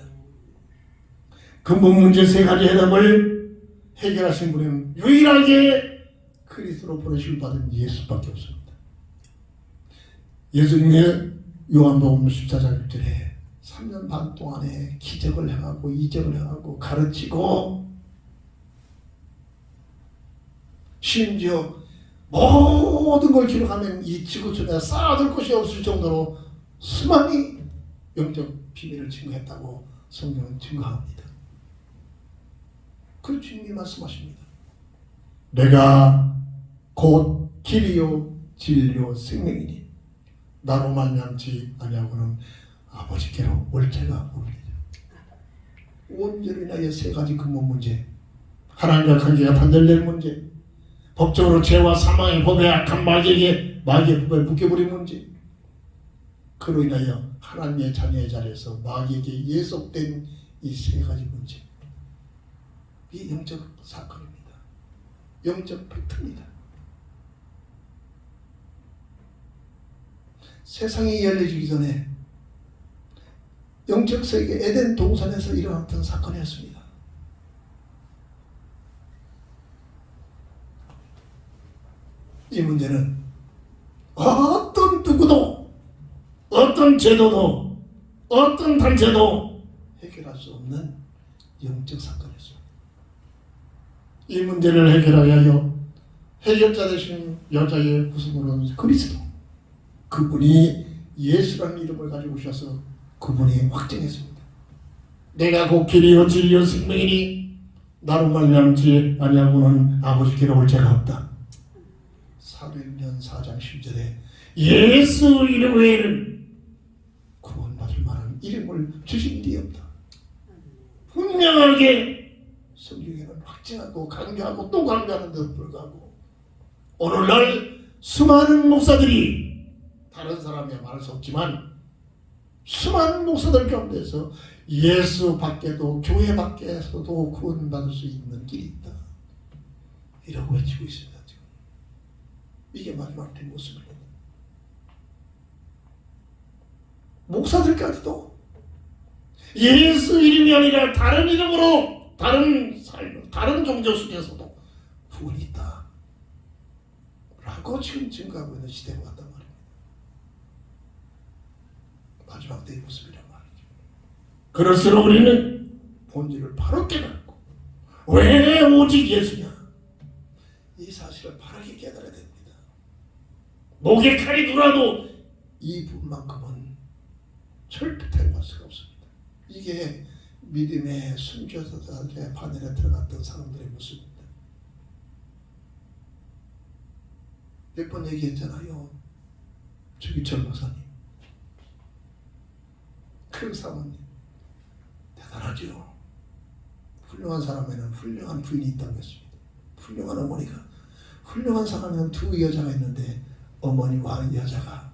S1: 근본 문제 세 가지 해답을 해결하신 분은 유일하게 그리스도로 보내심을 받은 예수밖에 없습니다. 예수님의 요한복음 14장 6절에 3년 반 동안에 기적을 행하고 이적을 행하고 가르치고 심지어 모든 걸 기록하면 이 지구촌에 쌓아둘 곳이 없을 정도로 수많이 영적 비밀을 증거했다고 성경은 증거합니다. 그 주님이 말씀하십니다. 내가 곧 길이요 진리요 생명이니 나로 말미암지 아니하고는 아버지께로 올 자가 없느니라. 온전히 나의 세 가지 근본 문제, 하나님과 관계가 단절될 문제, 법적으로 죄와 사망의 법에 악한 마귀의 법에 묶여버린 문제, 그로 인하여 하나님의 자녀의 자리에서 마귀에게 예속된 이 세 가지 문제, 이 영적 사건입니다. 영적 팩트입니다. 세상이 열려지기 전에 영적 세계 에덴 동산에서 일어났던 사건이었습니다. 이 문제는 어떤 누구도, 어떤 제도도, 어떤 단체도 해결할 수 없는 영적 사건이었습니다. 이 문제를 해결하기 위하여 해결자 되신 여자의 후손으로는 그리스도, 그분이 예수라는 이름을 가지고 오셔서 그분이 확증했습니다. 내가 곧 길이요 진리요 생명이니 나로 말미암지 아니하고는 아버지께로 올 자가 없다. 사도행전 4장 10절에 예수 이름 외에는 구원받을 만한 이름을 주신 일이 없다. 분명하게 성경에는 확증하고 강조하고 또 강조하는데도 불구하고 오늘날 수많은 목사들이, 다른 사람이야 말할 수 없지만 수많은 목사들 가운데서 예수 밖에도, 교회 밖에서도 구원받을 수 있는 길이 있다 이라고 외치고 있습니다. 지금 이게 마지막 때 모습입니다. 목사들까지도 예수 이름이 아니라 다른 이름으로, 다른 삶, 다른 종교 속에서도 구원이 있다 라고 지금 증거하고 있는 시대가 왔단 말입니다. 마지막 때의 모습이란 말이죠. 그럴수록 우리는 본질을 바로 깨닫고 왜 오직 예수냐, 이 사실을 바르게 깨달아야 됩니다. 목에 칼이 들어도 이 부분만큼은 절대 탈구할 수가 없습니다. 이게 믿음의 순교자의 반열에 들어갔던 사람들의 모습입니다. 몇 번 얘기했잖아요. 주기철 목사님, 큰 사모님, 대단하죠. 훌륭한 사람에는 훌륭한 부인이 있다고 했습니다. 훌륭한 어머니가, 훌륭한 사람에는 두 여자가 있는데 어머니와 여자가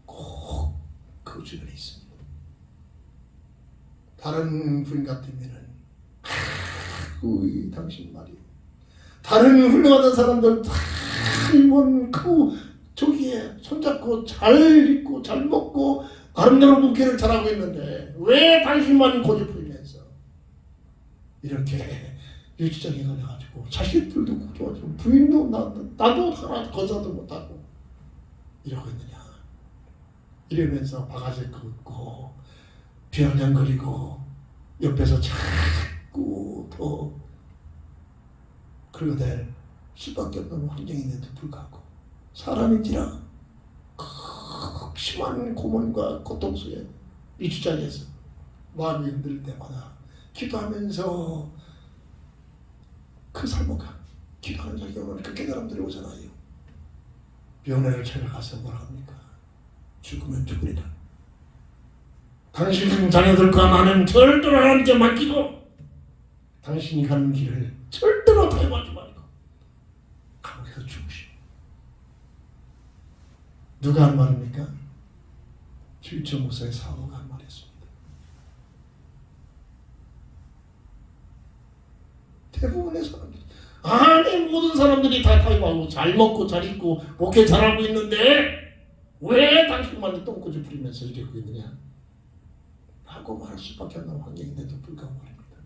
S1: 꼭 그 주변에 있습니다. 다른 부인 같으면은 당신 말이요. 다른 훌륭한 사람들 다 이번 크고 저기에 손잡고 잘 입고 잘 먹고 아름다운 목회를 잘하고 있는데 왜 당신만 고집부리면서 이렇게 유치장에 가가지고 자식들도 구조하고 부인도 나도 하나 거사도 못하고 이러고 있느냐, 이러면서 바가지 긋고 비아냥거리고 옆에서 자꾸 더 긁어댈 수밖에 없는 환경인데도 불구하고 사람인지라 극심한 고문과 고통 속에 유치장에서 마음이 흔들릴 때마다 기도하면서 그 사모가 기도하는 자기 오늘 그 깨달음들이 오잖아요. 병원을 찾아가서 뭐라 합니까? 죽으면 죽으리라. 당신 자녀들과 나는 절대로 하나님께 맡기고 당신이 가는 길을 절대로 타협하지 말고 감옥에서 죽으시오. 누가 한 말입니까? 주일철 목사의 사모가 한 말이었습니다. 대부분의 사람들이, 아니 모든 사람들이 다 타협하고 잘 먹고 잘 입고 목회 잘하고 있는데 왜 당신만 똥꼬지 부리면서 이러고 있느냐 하고 말할 수밖에 없는 환경인데도 불구하고 말입니다.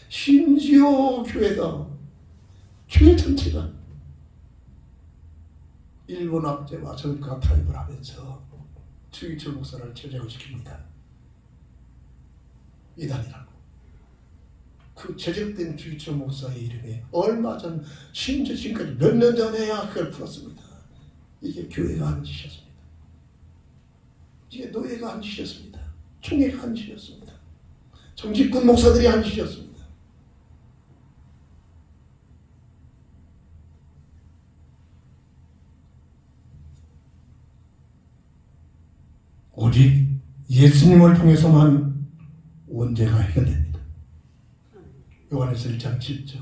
S1: 심지어 교회가, 교회 전체가 일본 압제와 저들과 타협을 하면서 주기철 목사를 제적을 시킵니다. 이단이라고. 그 제적된 주기철 목사의 이름에 얼마 전, 심지어 지금까지 몇 년 전에야 그걸 풀었습니다. 이게 교회가 하는 짓이었습니다. 이게 노예가 한 짓이었습니다. 총회가 한 짓이었습니다. 정직군 목사들이 한 짓이었습니다. 오직 예수님을 통해서만 원죄가 해결됩니다. 요한에서 1장 7절.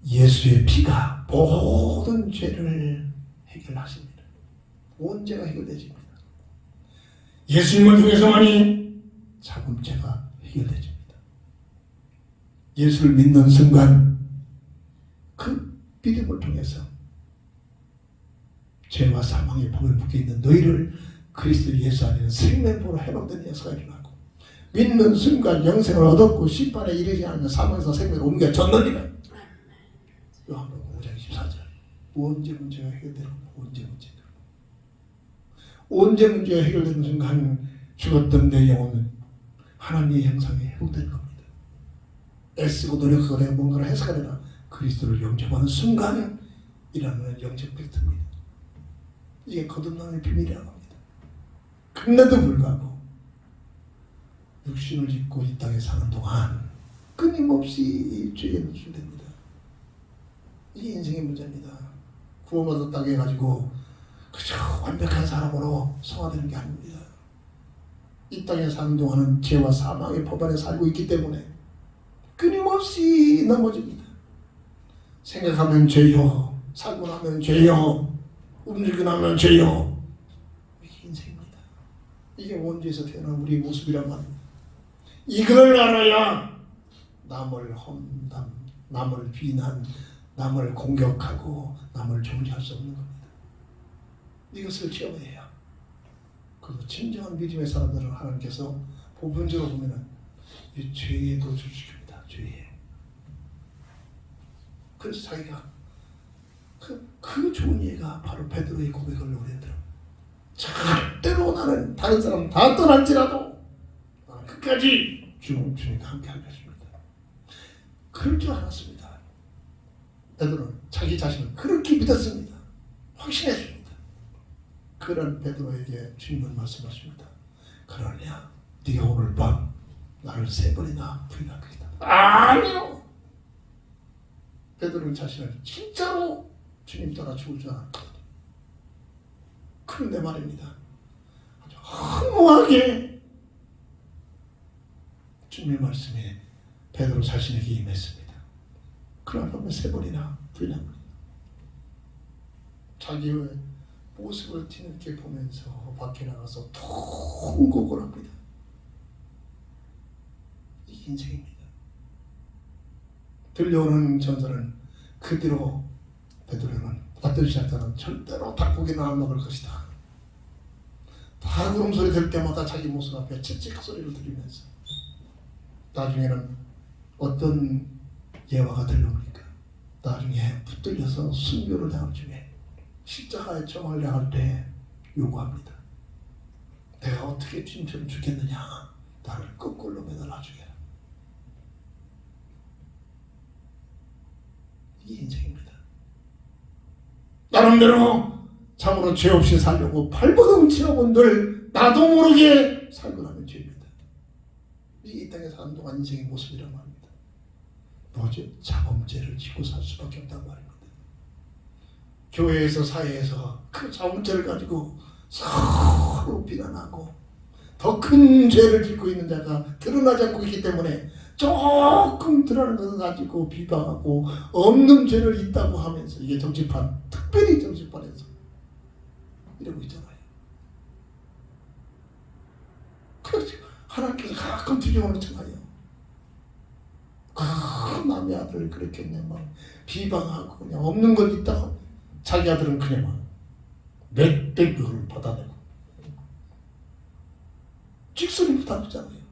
S1: 예수의 피가 모든 죄를 해결하십니다. 원죄가 해결되집니다. 예수님을 통해서만이 자범죄가 해결되집니다. 예수를 믿는 순간 그 믿음을 통해서 죄와 사망의 법에 묶여 있는 너희를 그리스도 예수 안에는 생명으로 회복된 역사가 일어나고 믿는 순간 영생을 얻었고 심판에 이르지 않으면 사망에서 생명으로 옮겨졌느니라. 요한복음 5장 24절. 원죄 문제가 해결되는 원죄 문제가. 원죄 문제가 해결되는 순간 죽었던 내 영혼은 하나님의 형상에 회복되는 겁니다. 애쓰고 노력하고 내가 뭔가를 해석하려나 그리스도를 영접하는 순간 일어나는 영적 팩트입니다. 이게 거듭남의 비밀이라고 합니다. 그런데도 불구하고 육신을 입고 이 땅에 사는 동안 끊임없이 죄에 노출됩니다. 이게 인생의 문제입니다. 구원받았다고 해가지고 그저 완벽한 사람으로 성화되는 게 아닙니다. 이 땅에 사는 동안은 죄와 사망의 법 안에 살고 있기 때문에 끊임없이 넘어집니다. 생각하면 죄요, 살고 나면 죄요, 움직이고 나면 죄요. 이게 인생입니다. 이게 원죄에서 태어난 우리의 모습이란 말입니다. 이걸 알아야 남을 험담, 남을 비난, 남을 공격하고 남을 정죄할 수 없는 겁니다. 이것을 체험해야. 그리고 진정한 믿음의 사람들은 하나님께서 보편적으로 보면은 이 죄에 노출시킵니다. 죄에. 그래서 자기가 그 좋은 예가 바로 베드로의 고백을 노래하더라. 절대로 나는 다른 사람 다 떠날지라도 나는 끝까지 주님과 함께 할 것입니다. 그럴 줄 알았습니다. 베드로는 자기 자신을 그렇게 믿었습니다. 확신했습니다. 그런 베드로에게 주님은 말씀하십니다. 그러냐 네가 오늘 밤 나를 3번이나 부인할 것이다. 아니요. 베드로는 자신을 진짜로 주님 따라 죽을 줄 알았거든요. 그런데 말입니다. 아주 허무하게 주님의 말씀에 베드로 자신에게 임했습니다. 그러나 밤에 3번이나 부인합니다. 자기의 모습을 뒤늦게 보면서 밖에 나가서 통곡을 합니다. 이게 인생입니다. 들려오는 전설은 그대로 베드로는 어떤 시작자는 절대로 닭고기는 안 먹을 것이다. 다 울음소리 들 때마다 자기 모습 앞에 칙칙 소리를 들으면서 나중에는 어떤 예화가 들려오니까 나중에 붙들려서 순교를 당할 중에 십자가에 점을 당할 때 요구합니다. 내가 어떻게 주님처럼 죽겠느냐. 나를 거꾸로 매달아 주게라. 이게 인생입니다. 나름대로 참으로 죄 없이 살려고 발버둥 치러본 늘 나도 모르게 살고 나면 죄입니다. 이 땅에 사는 동안 인생의 모습이란 말입니다. 뭐죠? 자범죄를 짓고 살 수밖에 없단 말입니다. 교회에서 사회에서 그 자범죄를 가지고 서로 비난하고 더 큰 죄를 짓고 있는 자가 드러나지 않고 있기 때문에 조금 드러나는 것을 가지고 비방하고 없는 죄를 있다고 하면서 이게 정치판, 특별히 정치판에서 이러고 있잖아요. 그래서 하나님께서 가끔 뒤집어놓잖아요. 남의 아들을 그렇게 그냥 막 비방하고 그냥 없는 것 있다가 자기 아들은 그냥 막 몇 배 그걸 받아내고 직선이 부담이잖아요.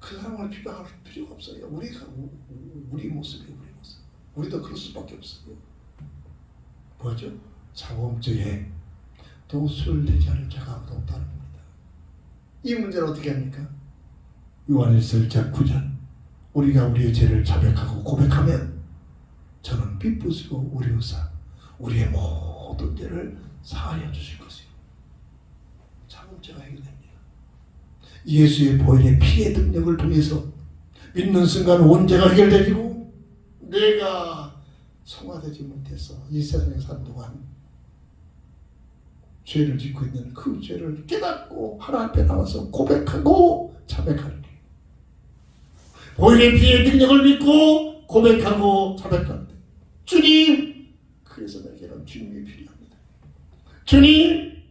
S1: 그 사람을 비방할 필요가 없어요. 우리 모습이에요. 우리 모습. 우리도 그럴 수밖에 없어요. 뭐죠? 자범죄에 도술되지 않을 자가 아무도 없다는 겁니다. 이 문제를 어떻게 합니까? 요한일서 1장 9절. 우리가 우리의 죄를 자백하고 고백하면 저는 빚부수고 우리 의사 우리의 모든 죄를 사하여 주실 것이요. 자범죄가 해결됩니다. 예수의 보혈의 피의 능력을 통해서 믿는 순간 원죄가 해결되고 내가 성화되지 못해서 이 세상에 산 동안 죄를 짓고 있는 그 죄를 깨닫고 하나님 앞에 나와서 고백하고 자백하는 거예요. 보혈의 피의 능력을 믿고 고백하고 자백하는 거예요. 주님, 그래서 내게는 주님이 필요합니다. 주님,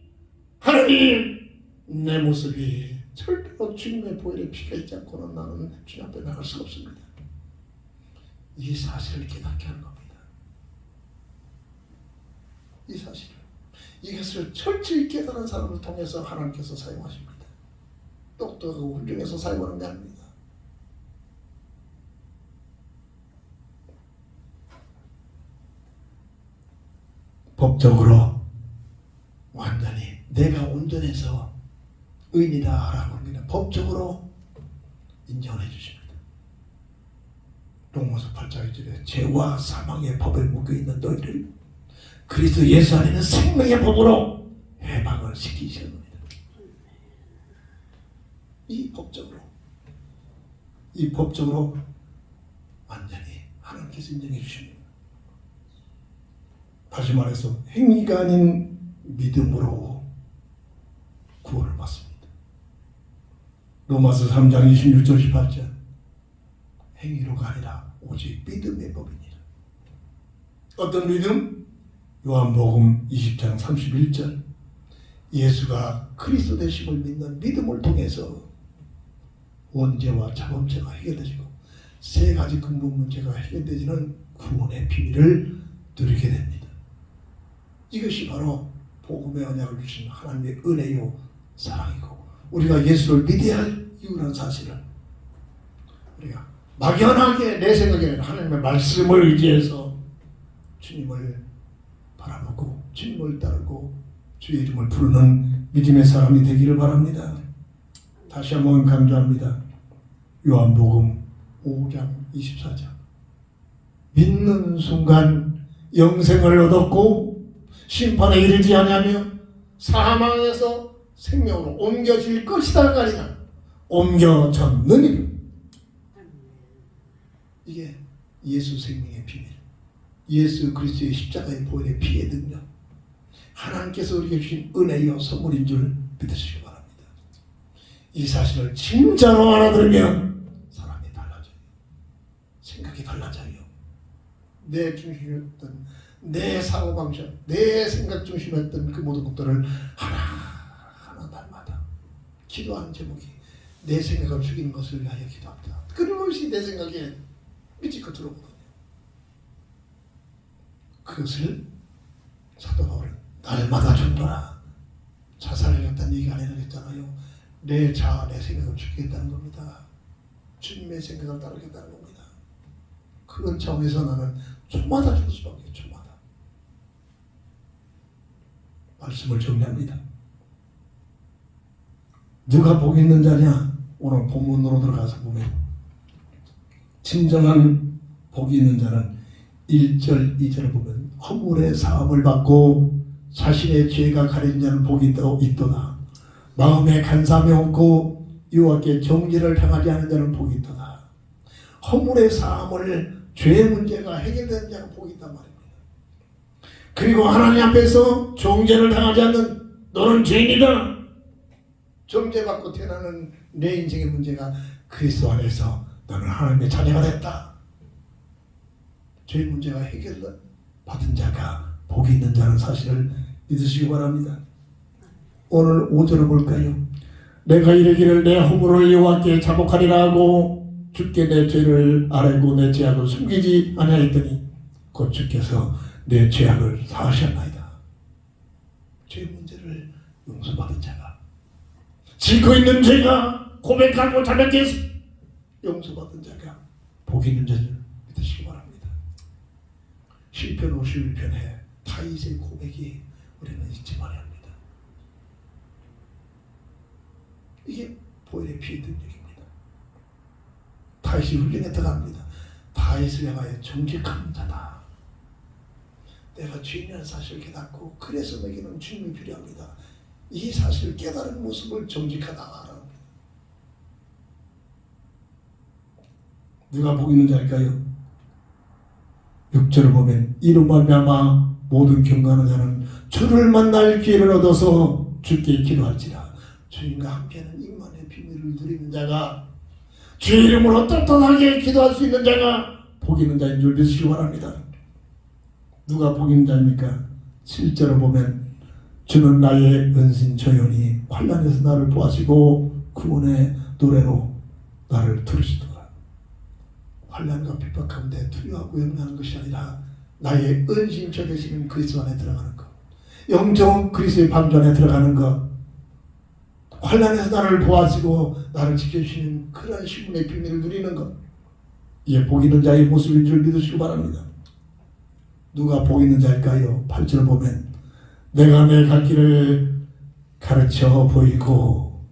S1: 하나님, 내 모습이 절대로 주님의 보혈의 피가 있지 않고는 나는 주님 앞에 나갈 수가 없습니다. 이 사실을 깨닫게 하는 겁니다. 이 사실을, 이것을 철저히 깨달은 사람을 통해서 하나님께서 사용하십니다. 똑똑하고 훌륭해서 사용하는 게 아닙니다. 법적으로 완전히 내가 온전해서 의인이다라고 우리는 법적으로 인정을 해주십니다. 로마서 8장 1절에 죄와 사망의 법에 묶여있는 너희를 그리스도 예수 안에는 생명의 법으로 해방을 시키시는 겁니다. 이 법적으로 완전히 하나님께서 인정해 주십니다. 다시 말해서 행위가 아닌 믿음으로 구원을 받습니다. 로마서 3장 26절 18절 행위로가 아니라 오직 믿음의 법이니라. 어떤 믿음? 요한복음 20장 31절 예수가 그리스도 되심을 믿는 믿음을 통해서 원죄와 자범죄가 해결되지고 세 가지 근본 문제가 해결되지는 구원의 비밀을 누리게 됩니다. 이것이 바로 복음의 언약을 주신 하나님의 은혜요 사랑이고 우리가 예수를 믿어야 할 이유라는 사실을 우리가 막연하게 내 생각에는 하나님의 말씀을 의지해서 주님을 바라보고 주님을 따르고 주의 이름을 부르는 믿음의 사람이 되기를 바랍니다. 다시 한번 강조합니다. 요한복음 5장 24절 믿는 순간 영생을 얻었고 심판에 이르지 아니하며 사망에서 생명으로 옮겨질 것이다가 아니라 옮겨졌느니라. 이게 예수 생명의 비밀, 예수 그리스도의 십자가의 보혈의 피의 능력, 하나님께서 우리에게 주신 은혜요 선물인 줄 믿으시기 바랍니다. 이 사실을 진짜로 알아들으면 사람이 달라져요. 생각이 달라져요. 내 중심이었던 내 사고방식, 내 생각 중심이었던 그 모든 것들을 하나하나 날마다 기도하는 제목이 내 생각을 죽이는 것을 위하여 기도합니다. 끊임없이 내 생각에 미치고 들어오거든요. 그것을 사도 바울은 날마다 죽노라. 자살하겠다는 얘기가 아니라 했잖아요. 내 자아, 내 생각을 죽이겠다는 겁니다. 주님의 생각을 따르겠다는 겁니다. 그런 차원에서 나는 초마다 죽을 수밖에 없어요. 초마다. 말씀을 정리합니다. 누가 복이 있는 자냐? 오늘 본문으로 들어가서 보면 진정한 복이 있는 자는 1절, 2절을 보면 허물의 사함을 받고 자신의 죄가 가린 자는 복이 있도다. 마음에 간사함이 없고 여호와께 정죄를 당하지 않은 자는 복이 있도다. 허물의 사함을 죄의 문제가 해결되는 자는 복이 있단 말입니다. 그리고 하나님 앞에서 정죄를 당하지 않는 너는 죄인이다. 정죄받고 태어나는 내 인생의 문제가 그리스도 안에서 너는 하나님의 자녀가 됐다. 죄의 문제가 해결받은 자가 복이 있는 자는 사실을 믿으시기 바랍니다. 오늘 5절을 볼까요? 내가 이르기를 내 허물을 여호와께 자복하리라 하고 주께 내 죄를 아뢰고 내 죄악을 숨기지 아니하였더니 곧 주께서 내 죄악을 사하셨나이다. 죄의 문제를 용서받은 자가 짓고 있는 죄가 고백하고 자백해서 용서받은 자가 복이 있는 자를 믿으시기 바랍니다. 시편 51편에 다윗의 고백이 우리는 잊지 말아야 합니다. 이게 보혈의 피의 능력입니다. 다윗이 훌륭했다고 합니다. 다윗을 향하여 정직한 자다. 내가 죄인이라는 사실을 깨닫고 그래서 내게는 주님이 필요합니다. 이 사실을 깨달은 모습을 정직하다라고 합니다. 누가 복 있는 자일까요? 6절을 보면 이로 말미암아 모든 경건한 자는 주를 만날 기회를 얻어서 주께 기도할지라. 주님과 함께하는 임만의 비밀을 누리는 자가, 주의 이름으로 떳떳하게 기도할 수 있는 자가 복 있는 자인 줄 믿으시기 바랍니다. 누가 복 있는 자입니까? 실제로 보면 주는 나의 은신처요니 환난에서 나를 도와시고 구원의 노래로 나를 들으시도다. 환난과 핍박 가운데 두려워하고 염려하는 것이 아니라 나의 은신처 되시는 그리스도 안에 들어가는 것, 영적 그리스도의 방주 안에 들어가는 것, 환난에서 나를 도와주고 나를 지켜주시는 그런 신분의 비밀을 누리는 것, 이게 복 있는 자의 모습인 줄 믿으시기 바랍니다. 누가 복 있는 자일까요? 8절 보면 내가 내 갈 길을 가르쳐 보이고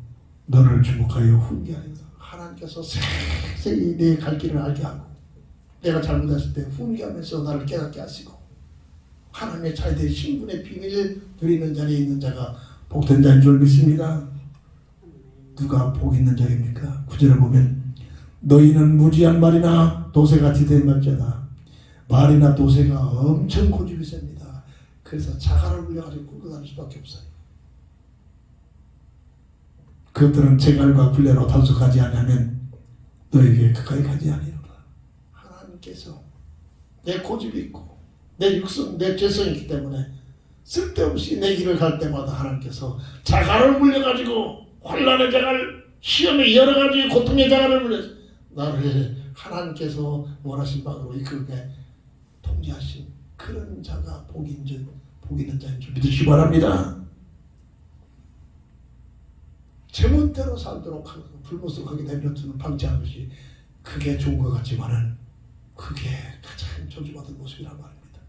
S1: 너를 주목하여 훈계하리라. 하나님께서 세세히 내 갈 길을 알게 하고 내가 잘못했을 때 훈계하면서 나를 깨닫게 하시고 하나님의 자녀의 신분의 비밀을 누리는 자리에 있는 자가 복된 자인 줄 믿습니다. 누가 복 있는 자입니까? 9절을 보면 너희는 무지한 말이나 도새같이 된 말자다. 말이나 도새가 엄청 고집이 셉니다. 그래서 자갈을 물려가지고 끌고 다닐 수밖에 없어요. 그것들은 제갈과 굴레로 단속하지 않으면 너에게 가까이 가지 아니하리라. 하나님께서 내 고집이 있고 내 육성, 내 죄성이 있기 때문에 쓸데없이 내 길을 갈 때마다 하나님께서 자갈을 물려가지고 환난의 자갈, 시험의 여러 가지 고통의 자갈을 물려서 나를 하나님께서 원하신 바로 이끌게 통제하신 그런 자가 복 있는 자인 줄 믿으시기 바랍니다. 제멋대로 살도록 하고 불모습하게 내버려두는 방치하는 것이 그게 좋은 것 같지만은 그게 가장 저주받은 모습이란 말입니다.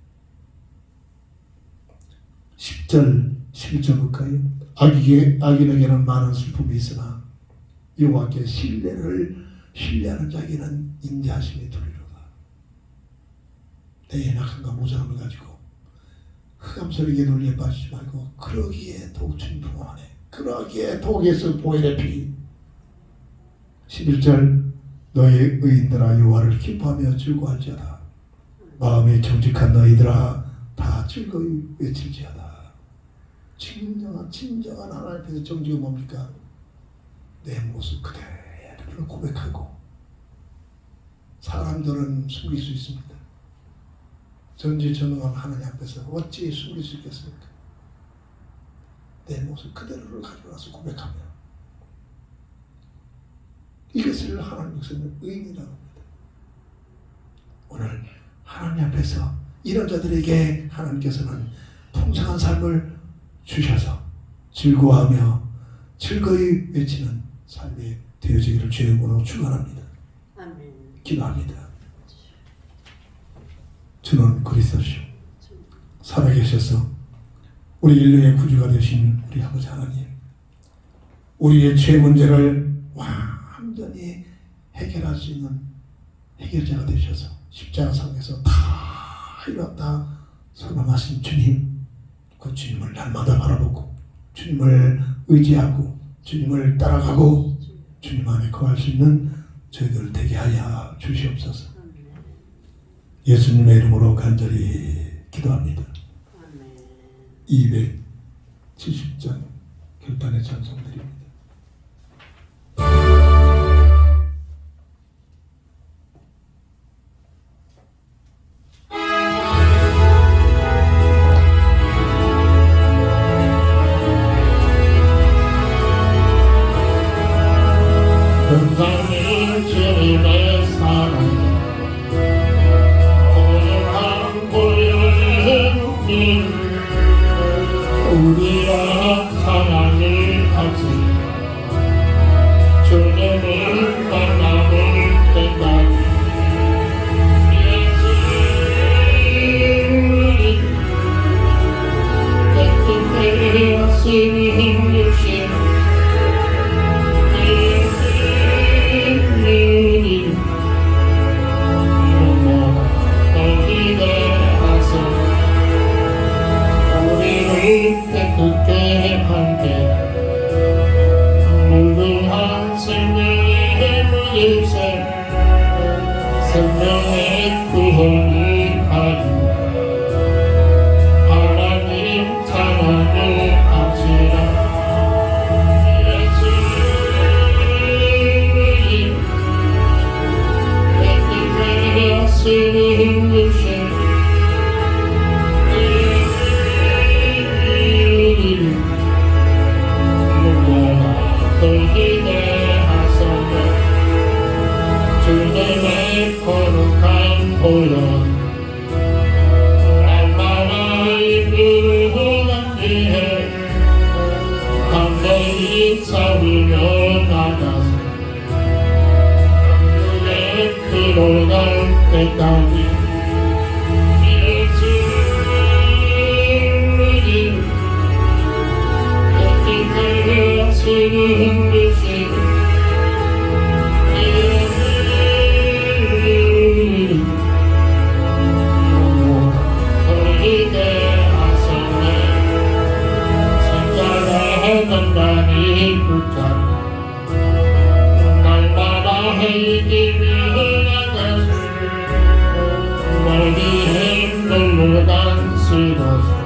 S1: 10절, 11절 볼까요? 악인에게는 많은 슬픔이 있으나 여호와께 신뢰하는 자에게는 인자하심이 두리로다. 내 연약함과 모자람을 가지고 흑암소리에 논리에 빠지지 말고 그러기에 더욱 주님 부모하네. 그러기에 더욱 예수 보혈의 피. 11절 너희 의인들아 여호와를 기뻐하며 즐거워할지어다. 마음이 정직한 너희들아 다 즐거이 외칠지어다. 진정한 하나님 앞에서 정직이 뭡니까? 내 모습 그대로를 고백하고. 사람들은 숨길 수 있습니다. 전지전능한 하나님 앞에서 어찌 숨길 수 있겠습니까? 내 모습 그대로를 가지고 나서 고백하며 이것을 하나님께서는 의인이라고 합니다. 오늘 하나님 앞에서 이런 자들에게 하나님께서는 풍성한 삶을 주셔서 즐거워하며 즐거이 외치는 삶이 되어지기를 주의 이름으로 축원합니다.
S3: 아멘.
S1: 기도합니다. 주는 그리스도시오. 살아계셔서 우리 인류의 구주가 되신 우리 아버지 하나님, 우리의 죄 문제를 완전히 해결할 수 있는 해결자가 되셔서 십자가상에서 다 이뤘다 선언하신 주님, 그 주님을 날마다 바라보고 주님을 의지하고 주님을 따라가고 주님 안에 거할 수 있는 저희들 되게 하여 주시옵소서. 예수님의 이름으로 간절히 기도합니다. 270장 결단의 찬송드립니다.
S2: 건강이 주님의 사랑 고요한 고요한 우리와 사랑을 하지 주님을 만나볼 때까지 예수를 깨끗해 하시는 주신 깨끗게 함께 무궁한 생명의 무일생 생명의 구원을 하리 보여 날마다 이끌어간 뒤에 담대히 싸우며 나가서 천국에 들어갈 때까지 예수님 내 하시는 듯이 보이게 하시네 십자가에 단단히 붙잡고 날마다 헤이기며 나가서 멀리 흔들러 단수로서